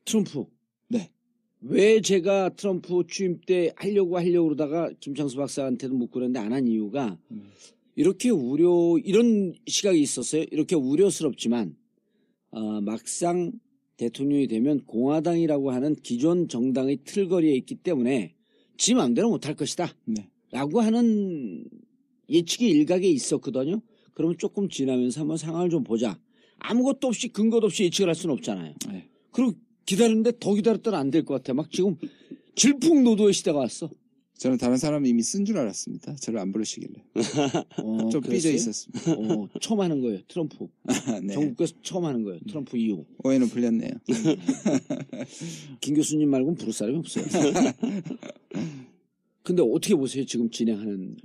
트럼프. 네. 왜 제가 트럼프 취임 때 하려고 그러다가 김창수 박사한테도 묻고 그랬는데 안 한 이유가 이렇게 이런 시각이 있었어요. 이렇게 우려스럽지만, 막상 대통령이 되면 공화당이라고 하는 기존 정당의 틀거리에 있기 때문에 지 마음대로 못할 것이다. 네. 라고 하는 예측이 일각에 있었거든요. 그러면 조금 지나면서 한번 상황을 좀 보자. 아무것도 없이 근거도 없이 예측을 할 수는 없잖아요. 네. 그리고 기다리는데 더 기다렸더니 안 될 것 같아. 막 지금 질풍노도의 시대가 왔어. 저는 다른 사람이 이미 쓴 줄 알았습니다. 저를 안 부르시길래. 좀 삐져 있었습니다. 처음 하는 거예요. 트럼프. 네. 전국에서 처음 하는 거예요. 트럼프 이후. 오해는 풀렸네요. 김 교수님 말고는 부를 사람이 없어요. 근데 어떻게 보세요? 지금 진행하는.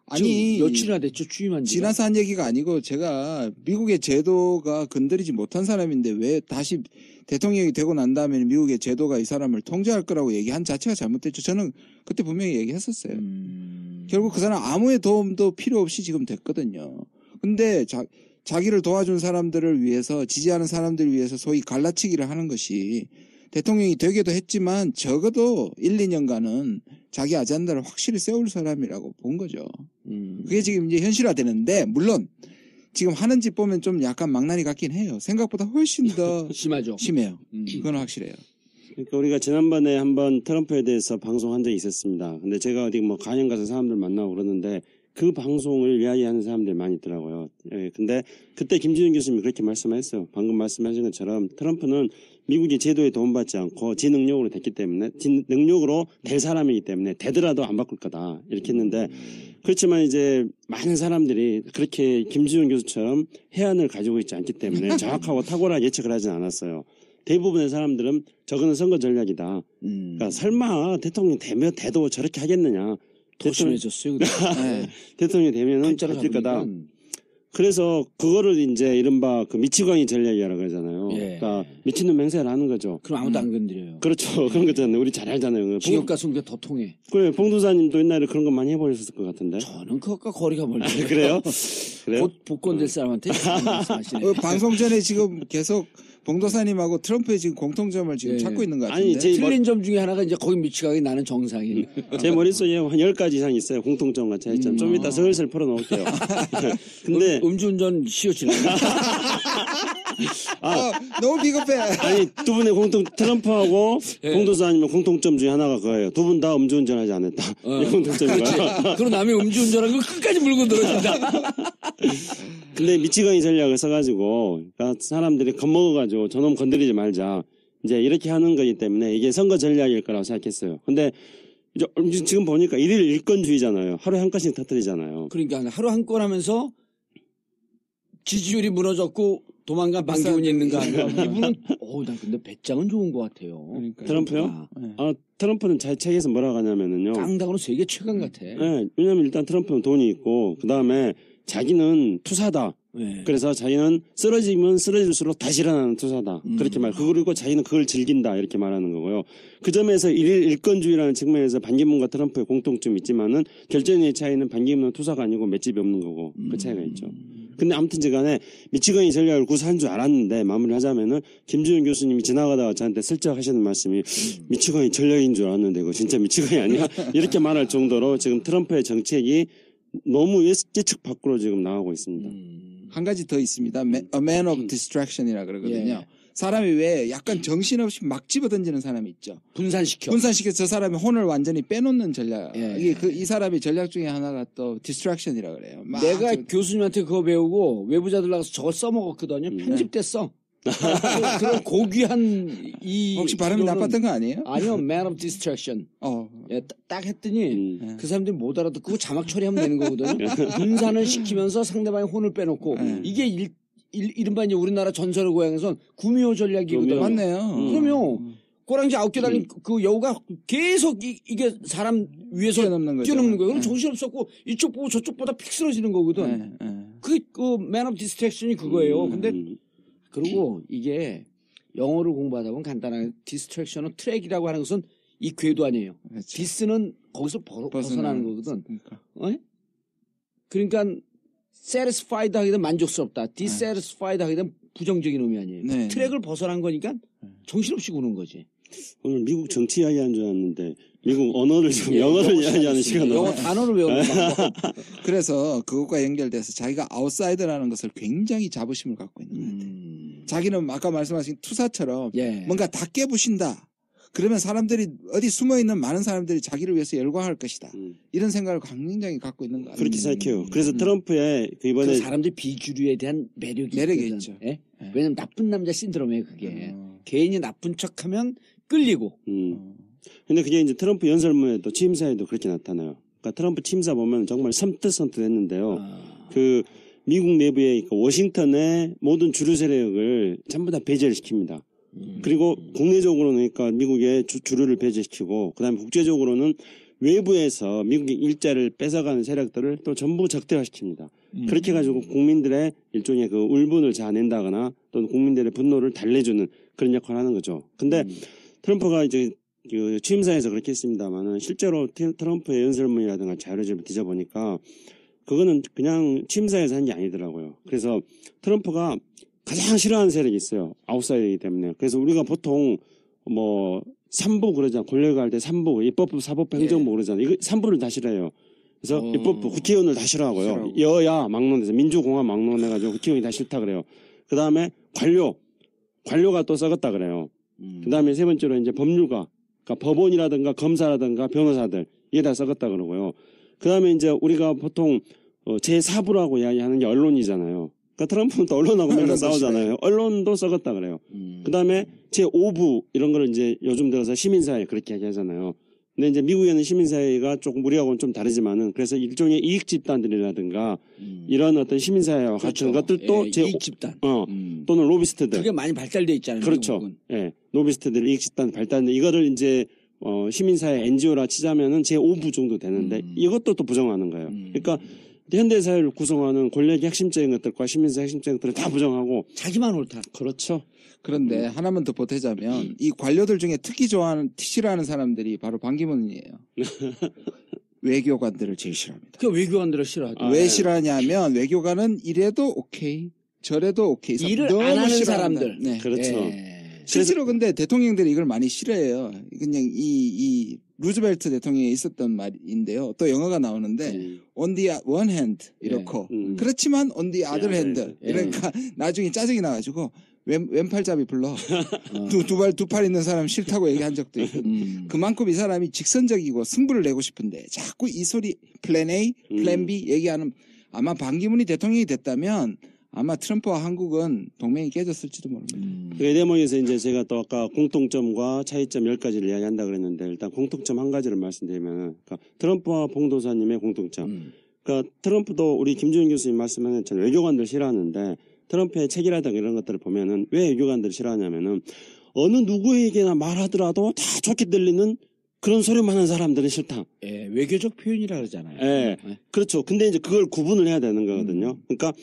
아니, 지금 며칠이나 됐죠? 취임한 지가. 지나서 한 얘기가 아니고 제가 미국의 제도가 건드리지 못한 사람인데 왜 다시 대통령이 되고 난 다음에 미국의 제도가 이 사람을 통제할 거라고 얘기한 자체가 잘못됐죠. 저는 그때 분명히 얘기했었어요. 결국 그 사람 아무의 도움도 필요 없이 지금 됐거든요. 근데 자기를 도와준 사람들을 위해서, 지지하는 사람들을 위해서 소위 갈라치기를 하는 것이 대통령이 되기도 했지만 적어도 1, 2년간은 자기 아젠다를 확실히 세울 사람이라고 본 거죠. 그게 지금 이제 현실화되는데, 물론 지금 하는 짓 보면 좀 약간 망나니 같긴 해요. 생각보다 훨씬 더 심하죠. 심해요. 그건 확실해요. 그러니까 우리가 지난번에 한번 트럼프에 대해서 방송한 적이 있었습니다. 근데 제가 어디 뭐 강연 가서 사람들 만나고 그러는데 그 방송을 이야기하는 사람들이 많이 있더라고요. 예, 근데 그때 김준현 교수님이 그렇게 말씀하셨어요. 방금 말씀하신 것처럼 트럼프는 미국의 제도에 도움받지 않고 지 능력으로 됐기 때문에, 지 능력으로 될 사람이기 때문에 되더라도 안 바꿀 거다. 이렇게 했는데, 그렇지만 이제 많은 사람들이 그렇게 김준현 교수처럼 해안을 가지고 있지 않기 때문에 정확하고 탁월하게 예측을 하진 않았어요. 대부분의 사람들은 저거는 선거 전략이다. 그러니까 설마 대통령 되면 돼도 저렇게 하겠느냐. 더 심해졌어요. 네. 대통령이 되면은 바뀔 거다. 그래서 그거를 이제 이른바 그 미치광이 전략이라고 그러잖아요. 예. 그러니까 미친놈 맹세를 하는 거죠. 그럼 아무도 안 건드려요. 그렇죠. 그런 거잖아요. 우리 잘 알잖아요. 징역 가서 더 통해. 그래, 봉도사님도 옛날에 그런 거 많이 해보셨을 것 같은데. 저는 그것과 거리가 멀죠. 그래요? 그래요? 곧 복권 될 사람한테 말씀하시네. 방송 전에 지금 계속 봉도사님하고 트럼프의 지금 공통점을 지금 찾고 있는 것 같은데. 아니, 틀린 점 중에 하나가 이제 거기 미치광이 나는 정상이. 제 머릿속에 한 10가지 이상 있어요. 공통점과 차이점. 좀 이따 슬슬 풀어놓을게요. 근데. 음주운전 시효지나. 너무 비겁해. 아니, 두 분의 트럼프하고 봉도사님의 공통점 중에 하나가 그거예요. 두 분 다 음주운전하지 않았다. 이 공통점이에요. 그럼 남의 음주운전한 거 끝까지 물고 늘어진다. 근데 미치광이 전략을 써가지고, 그러니까 사람들이 겁먹어가지고 저놈 건드리지 말자. 이제 이렇게 하는 거기 때문에 이게 선거 전략일 거라고 생각했어요. 근데 이제 지금 보니까 일일 일건주의잖아요. 하루에 한 건씩 터뜨리잖아요. 그러니까 하루 한 건 하면서 지지율이 무너졌고 도망간 반기문이 있는가 하면 이분은 난 근데 배짱은 좋은 것 같아요. 그러니까요. 트럼프요? 트럼프는 제 책에서 뭐라고 하냐면은요. 깡당으로 세계 최강 같아. 네, 왜냐면 일단 트럼프는 돈이 있고 그 다음에 자기는 투사다. 네. 그래서 자기는 쓰러지면 쓰러질수록 다시 일어나는 투사다. 그렇게 그리고 자기는 그걸 즐긴다. 이렇게 말하는 거고요. 그 점에서 일일 일건주의라는 측면에서 반기문과 트럼프의 공통점이 있지만은 결정의 차이는 반기문은 투사가 아니고 맷집이 없는 거고 그 차이가 있죠. 근데 아무튼 간에 미치광이 전략을 구사한 줄 알았는데 마무리를 하자면은 김준현 교수님이 지나가다가 저한테 슬쩍 하시는 말씀이 미치광이 전략인 줄 알았는데 이거 진짜 미치광이 아니야? 이렇게 말할 정도로 지금 트럼프의 정책이 너무 예측 밖으로 지금 나가고 있습니다. 한 가지 더 있습니다. A man of distraction이라 그러거든요. 예. 사람이 왜 약간 정신없이 막 집어던지는 사람이 있죠. 분산시켜서 저 사람이 혼을 완전히 빼놓는 전략. 예. 이 사람의 전략 중에 하나가 또 distraction이라 그래요. 내가 교수님한테 그거 배우고 외부자들 나가서 저거 써먹었거든요. 편집됐어. 그런 고귀한 혹시 발음이 나빴던 거 아니에요? 아니요, man of distraction. 예, 딱 했더니 그 사람들이 못 알아듣고 자막 처리하면 되는 거거든요. 분산을 시키면서 상대방의 혼을 빼놓고 이게 이른바 이제 우리나라 전설의 고향에선 구미호 전략이거든요. 맞네요. 그러면 꼬랑지 9개 달린 그 여우가 계속 이게 사람 위에서 뛰어넘는 거예요. 그럼 정신없었고 이쪽 보고 저쪽 보다 픽 쓰러지는 거거든. 그 man of distraction이 그거예요. 근데 그리고 이게 영어를 공부하다 보면 간단하게 디스트랙션은 트랙이라고 하는 것은 이 궤도 아니에요. 그렇죠. 디스는 거기서 벗어나는 거거든. 그러니까 satisfied 하게 되면 만족스럽다. dissatisfied 하게 되면 부정적인 의미 아니에요. 네. 트랙을 벗어난 거니까 정신없이 구는 거지. 오늘 미국 정치 이야기하는 줄 알았는데 미국 언어를 지금 영어를 이야기하는 시간은 영어 단어를 외우는 방법. 그래서 그것과 연결돼서 자기가 아웃사이더라는 것을 굉장히 자부심을 갖고 있는 것 같아요. 자기는 아까 말씀하신 투사처럼 예. 뭔가 다 깨부신다. 그러면 사람들이 어디 숨어 있는 많은 사람들이 자기를 위해서 열광할 것이다. 이런 생각을 굉장히 갖고 있는 것 같아요. 그렇게 생각해요. 그래서 트럼프의 그 이번에 그 사람들 비주류에 대한 매력이 있거든. 있죠. 예? 왜냐면 나쁜 남자 신드롬이에요, 그게. 개인이 나쁜 척하면 끌리고. 근데 그게 이제 트럼프 연설문에도 취임사에도 그렇게 나타나요. 그러니까 트럼프 취임사 보면 정말 섬뜩섬뜩했는데요. 그 미국 내부의 그 워싱턴의 모든 주류 세력을 전부 다 배제를 시킵니다. 그리고 국내적으로는 그러니까 미국의 주류를 배제시키고 그다음에 국제적으로는 외부에서 미국의 일자를 뺏어가는 세력들을 또 전부 적대화시킵니다. 그렇게 해가지고 국민들의 일종의 그 울분을 자아낸다거나 또는 국민들의 분노를 달래주는 그런 역할을 하는 거죠. 근데 트럼프가 이제 그 취임사에서 그렇게 했습니다만은 실제로 트럼프의 연설문이라든가 자료집을 뒤져보니까 그거는 그냥 취임사에서 한 게 아니더라고요. 그래서 트럼프가 가장 싫어하는 세력이 있어요. 아웃사이더이기 때문에. 그래서 우리가 보통 뭐 3부 그러잖아. 권력을 할 때 3부, 입법부, 사법부, 행정부 그러잖아. 이거 3부를 다 싫어해요. 그래서 입법부, 국회의원을 다 싫어하고요. 여야 막론해서 민주공화 막론해가지고 국회의원이 다 싫다 그래요. 그 다음에 관료가 또 썩었다 그래요. 그 다음에 세 번째로 이제 법률가, 그러니까 법원이라든가 검사라든가 변호사들 이게 다 썩었다 그러고요. 그 다음에 이제 우리가 보통 제4부라고 이야기하는 게 언론이잖아요. 그러니까 트럼프는 또 언론하고 맨날 싸우잖아요. 언론도 썩었다 그래요. 그 다음에 제5부 이런 거를 이제 요즘 들어서 시민사회 그렇게 얘기하잖아요. 근데 이제 미국에는 시민사회가 조금 우리하고는 좀 다르지만은 그래서 일종의 이익 집단들이라든가 이런 어떤 시민사회와 그렇죠. 같은 것들도 예, 이익 집단. 또는 로비스트들. 그게 많이 발달돼 있잖아요. 그렇죠. 미국은. 예. 로비스트들 이익 집단 발달인데 이거를 이제 시민사회 NGO라 치자면은 제5부 정도 되는데 이것도 또 부정하는 거예요. 그러니까 현대사회를 구성하는 권력의 핵심적인 것들과 시민사회 핵심적인 것들을 다 부정하고 자기만 옳다. 그렇죠. 그런데 하나만 더 보태자면 이 관료들 중에 특히 싫어하는 사람들이 바로 반기문이에요. 외교관들을 제일 싫어합니다. 그 외교관들을 싫어하죠. 왜 싫어하냐면 외교관은 이래도 오케이 저래도 오케이 일을 너무 안 하는 싫어한다. 사람들. 네. 그렇죠. 예. 실제로 근데 대통령들이 이걸 많이 싫어해요. 그냥 이 루즈벨트 대통령이 있었던 말인데요. 또 영어가 나오는데 on the one hand 이렇고 그렇지만 on the other hand 이러니까 나중에 짜증이 나가지고 왼팔잡이 불러 두 팔 있는 사람 싫다고 얘기한 적도 있고 그만큼 이 사람이 직선적이고 승부를 내고 싶은데 자꾸 이 소리 플랜 A, 플랜 B 얘기하는 아마 반기문이 대통령이 됐다면 아마 트럼프와 한국은 동맹이 깨졌을지도 모릅니다. 그 대목에서 이제 제가 또 아까 공통점과 차이점 10가지를 이야기한다 그랬는데 일단 공통점 한 가지를 말씀드리면 그러니까 트럼프와 봉도사님의 공통점. 그러니까 트럼프도 우리 김준일 교수님 말씀하신 것처럼 외교관들 싫어하는데 트럼프의 책이라든가 이런 것들을 보면은 왜 외교관들 싫어하냐면은 어느 누구에게나 말하더라도 다 좋게 들리는 그런 소리만 하는 사람들은 싫다. 예, 외교적 표현이라 그러잖아요. 예. 그렇죠. 근데 이제 그걸 구분을 해야 되는 거거든요. 그러니까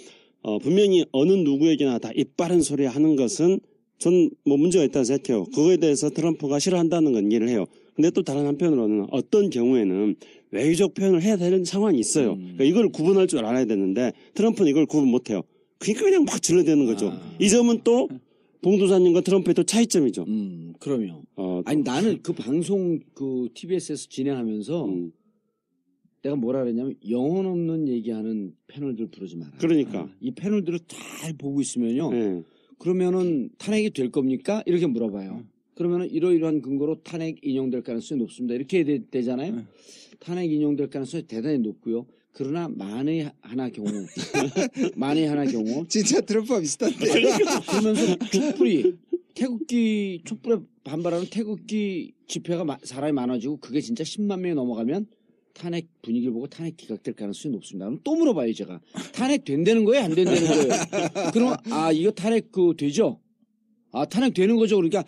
분명히 어느 누구에게나 다 입 바른 소리 하는 것은 전 뭐 문제가 있다고 생각해요. 그거에 대해서 트럼프가 싫어한다는 건 이해를 해요. 근데 또 다른 한편으로는 어떤 경우에는 외교적 표현을 해야 되는 상황이 있어요. 그러니까 이걸 구분할 줄 알아야 되는데 트럼프는 이걸 구분 못해요. 그러니까 그냥 막 질러대는 거죠. 이 점은 또 봉도사님과 트럼프의 또 차이점이죠. 그럼요. 아니 나는 그 방송 그 TBS에서 진행하면서 내가 뭐라 그랬냐면 영혼 없는 얘기하는 패널들 부르지 마라. 그러니까 이 패널들을 잘 보고 있으면요. 네. 그러면은 탄핵이 될 겁니까? 이렇게 물어봐요. 그러면은 이러이러한 근거로 탄핵 인용될 가능성이 높습니다. 이렇게 되잖아요. 탄핵 인용될 가능성이 대단히 높고요. 그러나 만의 하나 경우 진짜 트럼프와 비슷한데. 그러면서 촛불에 반발하는 태극기 집회가 사람이 많아지고 그게 진짜 10만 명이 넘어가면 탄핵 분위기를 보고 탄핵 기각될 가능성이 높습니다. 그럼 또 물어봐요, 제가. 탄핵 된다는 거예요? 안 된다는 거예요? 그럼, 이거 탄핵 되죠? 탄핵 되는 거죠? 그러니까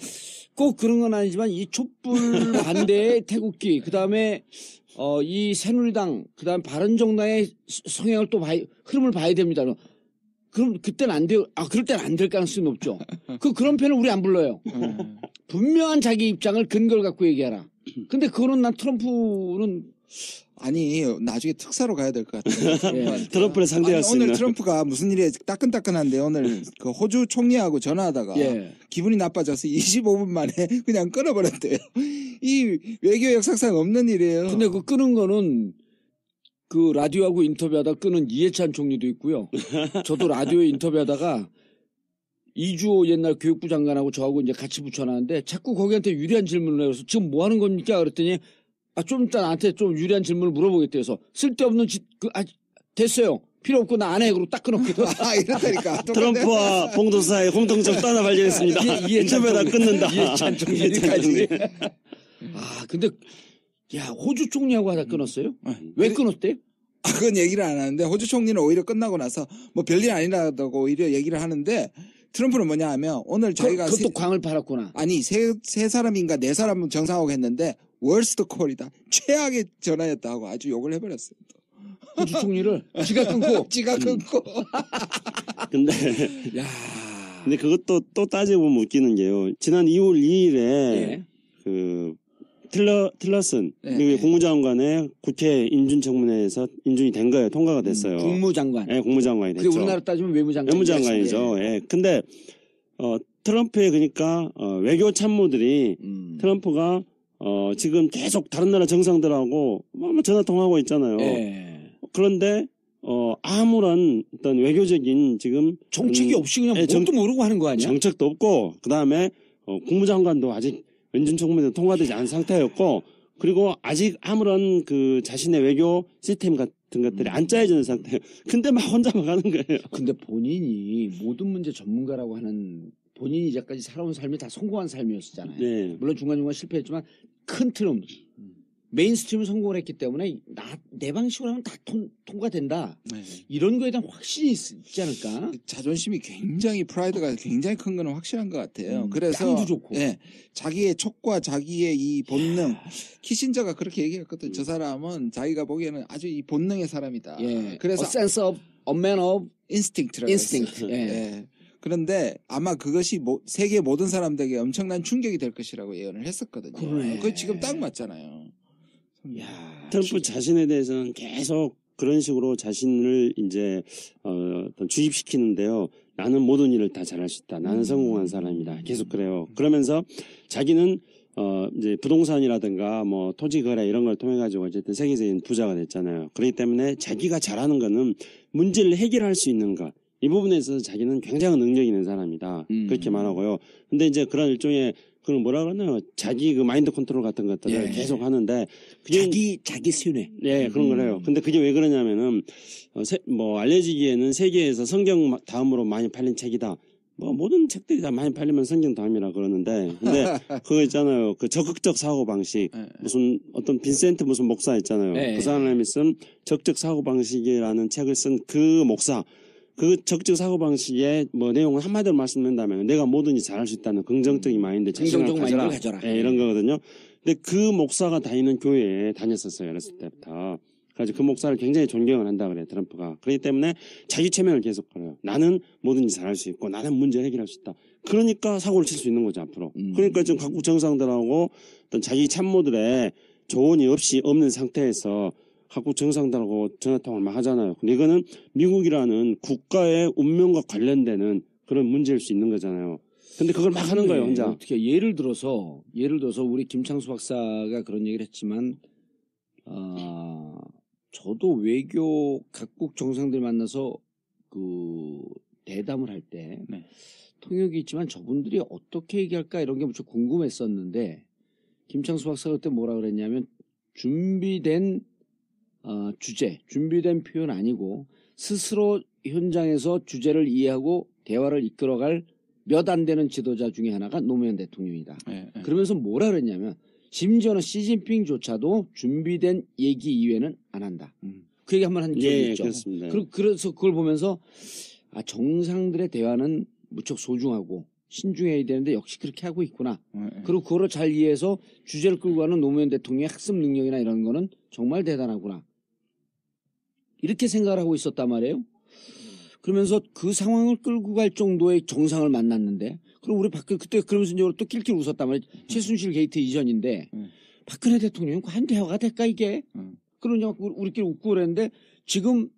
꼭 그런 건 아니지만 이 촛불 반대의 태극기, 그 다음에, 이 새누리당, 그 다음에 바른정당의 성향을 또 흐름을 봐야 됩니다. 그럼 그때는 안 돼요. 그럴 때는 안 될 가능성이 높죠. 그런 편을 우리 안 불러요. 분명한 자기 입장을 근거를 갖고 얘기하라. 근데 그거는 난 트럼프는 아니 나중에 특사로 가야 될 것 같아요. 예. 트럼프를 상대할 수 오늘 있는. 트럼프가 무슨 일에 따끈따끈한데 오늘 그 호주 총리하고 전화하다가 예. 기분이 나빠져서 25분 만에 그냥 끊어버렸대요. 이 외교 역사상 없는 일이에요. 근데 그 끄는 거는 그 라디오하고 인터뷰하다 끄는 이해찬 총리도 있고요. 저도 라디오에 인터뷰하다가 이주호 옛날 교육부 장관하고 저하고 이제 같이 붙여놨는데 자꾸 거기한테 유리한 질문을 해서 지금 뭐 하는 겁니까? 그랬더니 좀 이따 나한테 좀 유리한 질문을 물어보겠대 해서 쓸데없는 됐어요. 필요 없고 나 안 해. 그러고 딱 끊었거든. 이렇다니까. 트럼프와 봉도 사이의 공통점 또 하나 발견했습니다. 인터뷰하다 끊는다. 이해찬 총리까지. 근데 야 호주 총리하고 하다 끊었어요? 왜 끊었대? 그건 얘기를 안 하는데 호주 총리는 오히려 끝나고 나서 뭐 별일 아니라고 오히려 얘기를 하는데 트럼프는 뭐냐 하면 오늘 자기가 그것도 광을 팔았구나. 아니 세 사람인가 네 사람은 정상하고 했는데 월스트 콜이다. 최악의 전화였다 하고 아주 욕을 해버렸어요. 호주 총리를 지가 끊고. 지가 끊고. 근데 야. 근데 그것도 또 따져보면 웃기는 게요. 지난 2월 2일에 예. 그 틸러슨 네. 미국의 국무장관의 국회 인준청문회에서 인준이 된 거예요. 통과가 됐어요. 국무장관. 네, 국무장관이 그게 됐죠. 우리나라 따지면 외무장관. 외무장관이죠. 예. 근데 트럼프의 그러니까 외교 참모들이 트럼프가 지금 계속 다른 나라 정상들하고 뭐 전화 통화하고 있잖아요. 예. 그런데 아무런 어떤 외교적인 지금 정책이 없이 그냥 예, 뭣도 모르고 하는 거 아니야? 정책도 없고 그다음에 국무장관도 아직 인준청문회도 통과되지 않은 상태였고 그리고 아직 아무런 그 자신의 외교 시스템 같은 것들이 안 짜여지는 상태예요. 근데 막 혼자 막 하는 거예요. 근데 본인이 모든 문제 전문가라고 하는 본인이 이제까지 살아온 삶이 다 성공한 삶이었잖아요. 네. 물론 중간중간 실패했지만 큰 틀은 메인스트림을 성공을 했기 때문에 내 방식으로 하면 다 통과된다. 네. 이런 거에 대한 확신이 있지 않을까? 자존심이 굉장히 프라이드가 굉장히 큰 거는 확실한 것 같아요. 그래서 땅도 좋고. 예, 자기의 촉과 자기의 이 본능 키신저가 그렇게 얘기했거든. 저 사람은 자기가 보기에는 아주 이 본능의 사람이다. 예. 그래서 sense of a man of 인스팅트라고 instinct. 했어요. 예. 예. 그런데 아마 그것이 세계 모든 사람들에게 엄청난 충격이 될 것이라고 예언을 했었거든요. 그러네. 그거 지금 딱 맞잖아요. 야, 트럼프 자신에 대해서는 계속 그런 식으로 자신을 이제 어떤 주입시키는데요. 나는 모든 일을 다 잘할 수 있다. 나는 성공한 사람이다. 계속 그래요. 그러면서 자기는 이제 부동산이라든가 뭐 토지 거래 이런 걸 통해 가지고 어쨌든 세계적인 부자가 됐잖아요. 그렇기 때문에 자기가 잘하는 거는 문제를 해결할 수 있는 것. 이 부분에 있어서 자기는 굉장히 능력 있는 사람이다. 그렇게 말하고요. 근데 이제 그런 일종의 그건 뭐라 그러나요? 자기 그 마인드 컨트롤 같은 것들을 예. 계속 하는데 그게 자기 순회. 네, 그런 거래요. 근데 그게 왜 그러냐면은 뭐 알려지기에는 세계에서 성경 다음으로 많이 팔린 책이다. 뭐 모든 책들이 다 많이 팔리면 성경 다음이라 그러는데 근데 그거 있잖아요. 그 적극적 사고 방식 무슨 어떤 빈센트 무슨 목사 있잖아요. 네. 그 사람이 쓴 적극적 사고 방식이라는 책을 쓴 그 목사 그 적극적 사고 방식의 뭐 내용을 한마디로 말씀드린다면 내가 뭐든지 잘할 수 있다는 긍정적인 마인드, 자신을 긍정적 가져라. 마인드를 가져라. 예, 이런 거거든요. 근데 그 목사가 다니는 교회에 다녔었어요. 어렸을 때부터. 그래서 그 목사를 굉장히 존경을 한다 그래요. 트럼프가. 그렇기 때문에 자기 체면을 계속 걸어요. 나는 뭐든지 잘할 수 있고 나는 문제를 해결할 수 있다. 그러니까 사고를 칠 수 있는 거죠 앞으로. 그러니까 지금 각국 정상들하고 어떤 자기 참모들의 조언이 없는 상태에서 각국 정상들하고 전화통화를 막 하잖아요. 근데 이거는 미국이라는 국가의 운명과 관련되는 그런 문제일 수 있는 거잖아요. 근데 그걸 막 하는 거예요, 혼자. 어떻게 예를 들어서 우리 김창수 박사가 그런 얘기를 했지만 저도 외교 각국 정상들 만나서 그 대담을 할 때 네. 통역이 있지만 저분들이 어떻게 얘기할까 이런 게 무척 궁금했었는데 김창수 박사가 그때 뭐라 그랬냐면 준비된 준비된 표현 아니고 스스로 현장에서 주제를 이해하고 대화를 이끌어갈 몇 안 되는 지도자 중에 하나가 노무현 대통령이다. 네. 그러면서 뭐라 그랬냐면 심지어는 시진핑조차도 준비된 얘기 이외에는 안 한다. 그 얘기 한번 한 적이 예, 있죠. 그렇습니다. 그래서 그걸 보면서 정상들의 대화는 무척 소중하고 신중해야 되는데 역시 그렇게 하고 있구나. 그리고 그거를 잘 이해해서 주제를 끌고 가는 노무현 대통령의 학습 능력이나 이런 거는 정말 대단하구나. 이렇게 생각을 하고 있었단 말이에요. 그러면서 그 상황을 끌고 갈 정도의 정상을 만났는데, 그럼 우리 그때 그러면서 이제 또 낄낄 웃었단 말이에요. 최순실 게이트 이전인데, 박근혜 대통령은 과연 대화가 될까, 이게? 그러냐 우리끼리 웃고 그랬는데 지금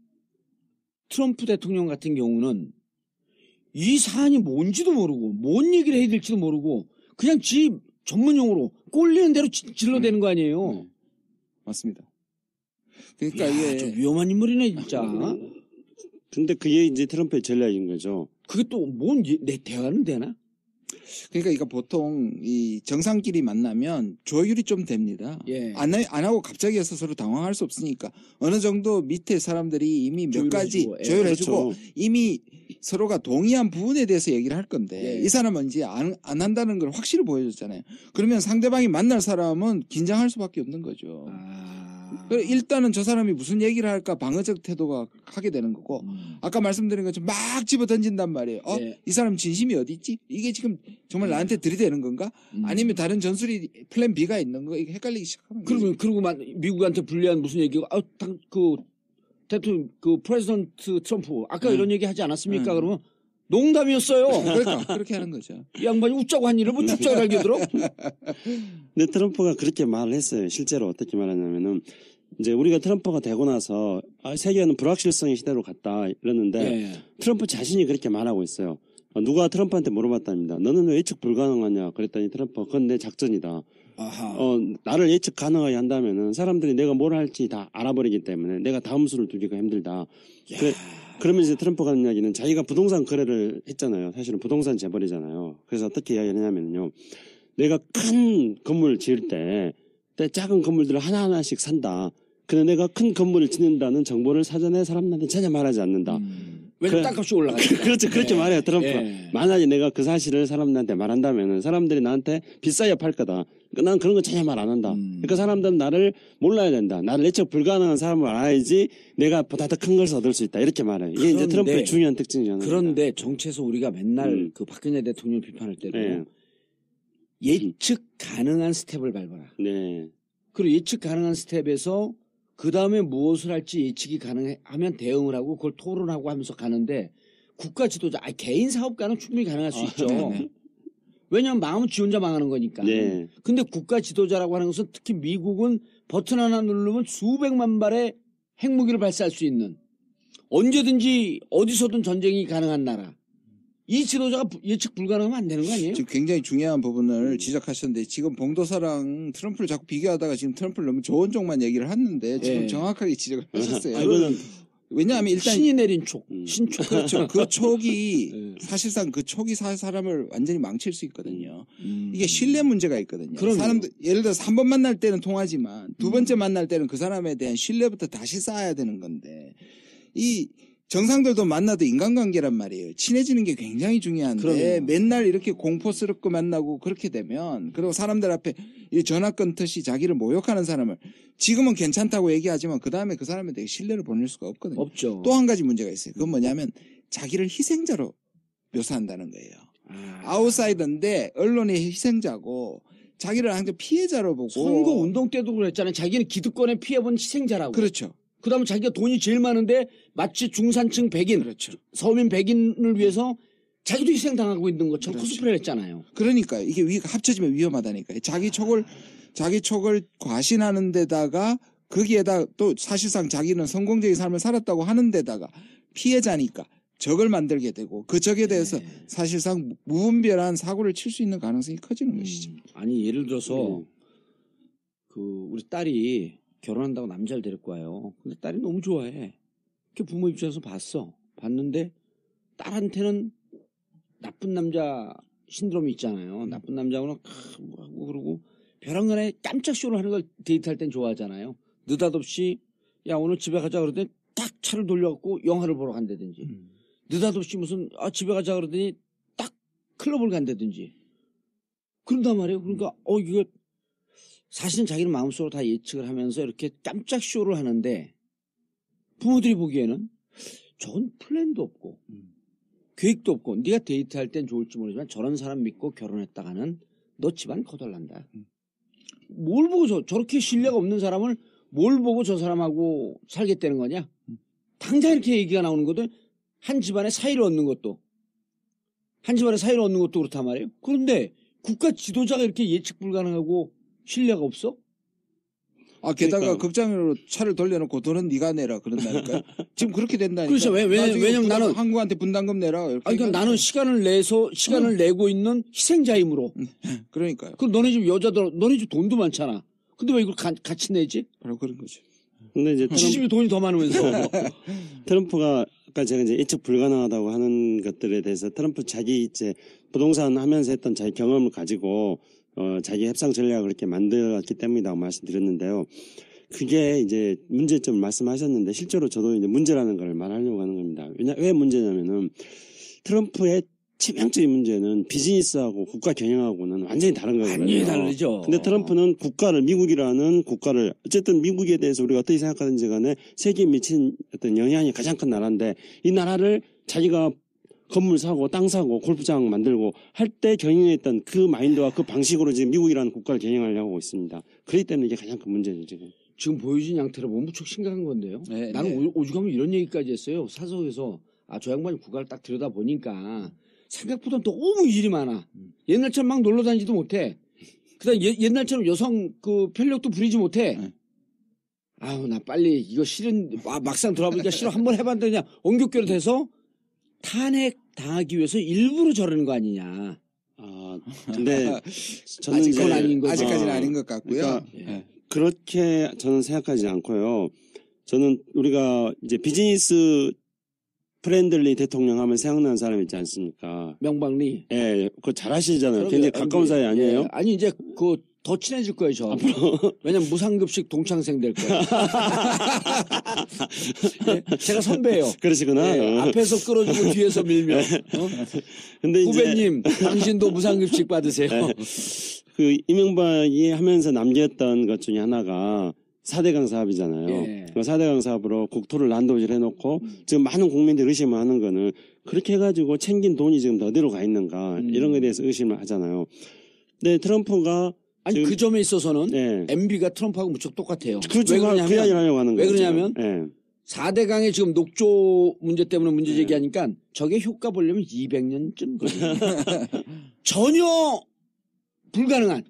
트럼프 대통령 같은 경우는 이 사안이 뭔지도 모르고 뭔 얘기를 해야 될지도 모르고 그냥 지 전문용어로 꼴리는 대로 질러대는 거 아니에요. 맞습니다. 그러니까 이야, 이게 좀 위험한 인물이네 진짜. 근데 그게 이제 트럼프의 전략인 거죠. 그게 또 뭔 내 대화는 되나? 그러니까 이거 보통 이 정상끼리 만나면 조율이 좀 됩니다. 예. 안 하고 갑자기 해서 서로 당황할 수 없으니까 어느 정도 밑에 사람들이 이미 몇 가지 조율해주고, 예. 조율해주고 그렇죠. 이미 서로가 동의한 부분에 대해서 얘기를 할 건데 예. 이 사람은 이제 안 한다는 걸 확실히 보여줬잖아요. 그러면 상대방이 만날 사람은 긴장할 수밖에 없는 거죠. 그래서 일단은 저 사람이 무슨 얘기를 할까 방어적 태도가 하게 되는 거고 아까 말씀드린 것처럼 막 집어 던진단 말이에요. 예. 이 사람 진심이 어디 있지? 이게 지금 정말 나한테 들이대는 건가? 아니면 다른 전술이 플랜 B가 있는 거? 이게 헷갈리기 시작하는 거예요. 그러고 미국한테 불리한 무슨 얘기가 그 대통령 그 프레지던트 트럼프 아까 이런 얘기 하지 않았습니까? 그러면 농담이었어요. 그러니까 그렇게 하는 거죠. 이 양반이 웃자고 한 일을 뭐 죽자고 달겨들어? 근데 트럼프가 그렇게 말을 했어요. 실제로 어떻게 말하냐면은 이제 우리가 트럼프가 되고 나서 세계는 불확실성의 시대로 갔다 이러는데 예. 트럼프 자신이 그렇게 말하고 있어요. 누가 트럼프한테 물어봤답니다. 너는 왜 예측 불가능하냐? 그랬더니 트럼프 그건 내 작전이다. 아하. 나를 예측 가능하게 한다면은 사람들이 내가 뭘 할지 다 알아버리기 때문에 내가 다음 수를 두기가 힘들다. 그러면 이제 트럼프가 하는 이야기는 자기가 부동산 거래를 했잖아요. 사실은 부동산 재벌이잖아요. 그래서 어떻게 이야기를 하냐면요. 내가 큰 건물 지을 때 작은 건물들을 하나하나씩 산다. 근데 내가 큰 건물을 짓는다는 정보를 사전에 사람들한테 전혀 말하지 않는다. 왜냐면 땅값이 올라가니까. 그렇죠. 그렇게 말해요. 트럼프가. 예. 만약에 내가 그 사실을 사람들한테 말한다면 사람들이 나한테 비싸게 팔 거다. 그러니까 난 그런 거 전혀 말 안 한다. 그러니까 사람들은 나를 몰라야 된다. 나를 예측 불가능한 사람을 알아야지 내가 보다 더 큰 것을 얻을 수 있다. 이렇게 말해요. 이게 이제 트럼프의 중요한 특징이 하나입니다. 그런데 정치에서 우리가 맨날 그 박근혜 대통령 비판할 때도 네. 예측 가능한 스텝을 밟아라. 네. 그리고 예측 가능한 스텝에서 그 다음에 무엇을 할지 예측이 가능하면 대응을 하고 그걸 토론하고 하면서 가는데 국가 지도자, 개인 사업가는 충분히 가능할 수 있죠. 네네. 왜냐하면 망하면 지 혼자 망하는 거니까. 네. 근데 국가 지도자라고 하는 것은 특히 미국은 버튼 하나 누르면 수백만 발의 핵무기를 발사할 수 있는 언제든지 어디서든 전쟁이 가능한 나라. 이 지도자가 예측 불가능하면 안 되는 거 아니에요? 지금 굉장히 중요한 부분을 지적하셨는데 지금 봉도사랑 트럼프를 자꾸 비교하다가 지금 트럼프를 너무 좋은 쪽만 얘기를 했는데 지금 예. 정확하게 지적을 하셨어요. 이거는 왜냐하면 일단 신이 내린 촉, 신촉. 그렇죠. 그 촉이 예. 사실상 그 촉이 사람을 완전히 망칠 수 있거든요. 이게 신뢰 문제가 있거든요. 그럼요. 사람들 예를 들어서 한 번 만날 때는 통하지만 두 번째 만날 때는 그 사람에 대한 신뢰부터 다시 쌓아야 되는 건데 이 정상들도 만나도 인간관계란 말이에요. 친해지는 게 굉장히 중요한데 그럼요. 맨날 이렇게 공포스럽고 만나고 그렇게 되면 그리고 사람들 앞에 이 전화 끊듯이 자기를 모욕하는 사람을 지금은 괜찮다고 얘기하지만 그 다음에 그 사람에 대해 신뢰를 보낼 수가 없거든요. 없죠. 또 한 가지 문제가 있어요. 그건 뭐냐면 자기를 희생자로 묘사한다는 거예요. 아웃사이더인데 언론의 희생자고 자기를 항상 피해자로 보고 선거 운동 때도 그랬잖아요. 자기는 기득권에 피해본 희생자라고. 그렇죠. 그다음에 자기가 돈이 제일 많은데 마치 중산층 백인, 그렇죠. 서민 백인을 위해서 자기도 희생당하고 있는 것처럼 그렇죠. 코스프레를 했잖아요. 그러니까 이게 합쳐지면 위험하다니까요. 자기 촉을 과신하는 데다가 거기에다 또 사실상 자기는 성공적인 삶을 살았다고 하는 데다가 피해자니까 적을 만들게 되고 그 적에 대해서 사실상 무분별한 사고를 칠 수 있는 가능성이 커지는 것이죠. 아니 예를 들어서 그 우리 딸이 결혼한다고 남자를 데리고 와요. 근데 딸이 너무 좋아해. 그 부모 입장에서 봤는데 딸한테는 나쁜 남자 신드롬이 있잖아요. 나쁜 남자구나 뭐 그러고 벼랑간에 깜짝 쇼를 하는 걸 데이트할 땐 좋아하잖아요. 느닷없이 야 오늘 집에 가자 그러더니 딱 차를 돌려갖고 영화를 보러 간다든지 느닷없이 무슨 집에 가자 그러더니 딱 클럽을 간다든지 그런단 말이에요. 그러니까 이거 사실은 자기는 마음속으로 다 예측을 하면서 이렇게 깜짝 쇼를 하는데 부모들이 보기에는 저건 플랜도 없고 계획도 없고 네가 데이트할 땐 좋을지 모르지만 저런 사람 믿고 결혼했다가는 너 집안 거덜난다. 뭘 보고 저렇게 신뢰가 없는 사람을 뭘 보고 저 사람하고 살겠다는 거냐? 당장 이렇게 얘기가 나오는 것도 한 집안의 사이를 얻는 것도 그렇단 말이에요. 그런데 국가 지도자가 이렇게 예측 불가능하고 신뢰가 없어? 게다가 그러니까. 극장으로 차를 돌려놓고 돈은 네가 내라 그런다니까요. 지금 그렇게 된다니까. 그렇죠. 왜냐면 나는 한국한테 분담금 내라. 이렇게 아니, 그러니까 나는 시간을 내고 있는 희생자 힘으로. 그러니까요. 그럼 너네 집 여자들, 너네 집 돈도 많잖아. 근데 왜 이걸 같이 내지? 바로 그런 거죠. 근데 이제 지집이 돈이 더 많으면서. 트럼프가 아까 제가 이제 예측 불가능하다고 하는 것들에 대해서 트럼프 자기 이제 부동산 하면서 했던 자기 경험을 가지고 자기 협상 전략을 그렇게 만들었기 때문이라고 말씀드렸는데요. 그게 이제 문제점을 말씀하셨는데 실제로 저도 이제 문제라는 걸 말하려고 하는 겁니다. 왜 문제냐면은 트럼프의 치명적인 문제는 비즈니스하고 국가 경영하고는 완전히 다른 거거든요. 완전히 다르죠. 근데 트럼프는 미국이라는 국가를 어쨌든 미국에 대해서 우리가 어떻게 생각하든지 간에 세계에 미친 어떤 영향이 가장 큰 나라인데 이 나라를 자기가 건물 사고 땅 사고 골프장 만들고 할 때 경영했던 그 마인드와 그 방식으로 지금 미국이라는 국가를 경영하려고 하고 있습니다. 그렇기 때문에 이게 가장 큰 문제죠 지금. 지금 보여준 양태로 무척 심각한 건데요. 네, 나는 네. 오죽하면 이런 얘기까지 했어요. 사석에서 저 양반이 국가를 딱 들여다보니까 생각보다 너무 일이 많아. 옛날처럼 막 놀러 다니지도 못해. 그다음 옛날처럼 여성 그 편력도 부리지 못해. 네. 아우 나 빨리 이거 싫은 막상 들어보니까 싫어 한번 해봤는데 그냥 엉겹결 돼서 탄핵 당하기 위해서 일부러 저러는 거 아니냐. 근데 저는 아직 이제 그건 아닌 거죠. 아직까지는 아닌 것 같고요. 그러니까 예. 그렇게 저는 생각하지 않고요. 저는 우리가 이제 비즈니스 프렌들리 대통령 하면 생각나는 사람 있지 않습니까? 명박리. 예, 그거 잘 아시잖아요. 그러게요. 굉장히 가까운 사이 아니에요? 예. 아니 이제 더 친해질 거예요 저. 왜냐면 무상급식 동창생 될 거예요. 예? 제가 선배예요. 그러시구나. 예, 앞에서 끌어주고 뒤에서 밀며. 근데 이제 후배님, 당신도 무상급식 받으세요. 그 이명박이 하면서 남겼던 것 중에 하나가 4대강 사업이잖아요. 예. 그 4대강 사업으로 국토를 난도질 해놓고 지금 많은 국민들이 의심을 하는 거는 그렇게 해가지고 챙긴 돈이 지금 어디로 가 있는가 이런 거에 대해서 의심을 하잖아요. 근데 트럼프가 아니 지금- 그 점에 있어서는 예. MB가 트럼프하고 무척 똑같아요. 그 왜 이야기를 그러냐면 하려고 하는 왜 거예요. 그러냐면 지금. 예. 4대강의 지금 녹조 문제 때문에 문제 제기하니까 저게 효과 보려면 200년쯤 걸려요. 전혀 불가능한.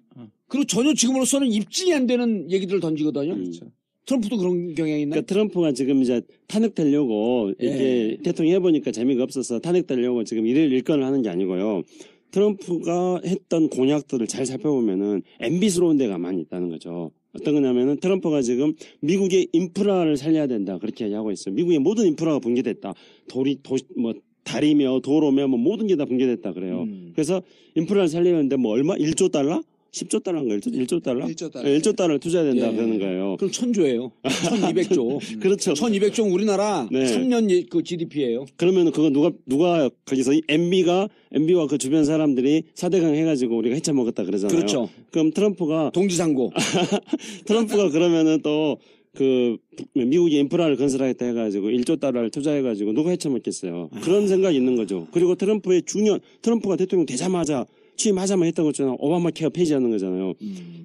그리고 전혀 지금으로서는 입증이 안 되는 얘기들을 던지거든요. 그렇죠. 트럼프도 그런 경향이 있나요? 그러니까 트럼프가 지금 이제 탄핵되려고 이렇게 대통령 해보니까 재미가 없어서 탄핵되려고 지금 일건을 하는 게 아니고요. 트럼프가 했던 공약들을 잘 살펴보면은 MB스러운 데가 많이 있다는 거죠. 어떤 거냐면은 트럼프가 지금 미국의 인프라를 살려야 된다 그렇게 얘기하고 있어요. 미국의 모든 인프라가 붕괴됐다. 다리며 도로며 뭐 모든 게 다 붕괴됐다 그래요. 그래서 인프라를 살리는데 뭐 얼마? 1조 달러? 10조 달러인가요? 1조 달러? 1조 달러. 1조 달러를 투자해야 된다 예. 그러는 거예요. 그럼 1000조예요. 1200조. 그렇죠. 1200조 우리나라 네. 3년 그 GDP예요. 그러면 그거 누가 거기서 MB와 그 주변 사람들이 4대강 해가지고 우리가 해쳐 먹었다 그러잖아요. 그렇죠. 그럼 트럼프가 동지상고. 그러면은 또 그 미국이 인프라를 건설하겠다 해가지고 1조 달러를 투자해가지고 누가 해쳐 먹겠어요. 그런 생각이 있는 거죠. 그리고 트럼프가 대통령 되자마자 취임하자마자 했던 것처럼 오바마 케어 폐지하는 거잖아요.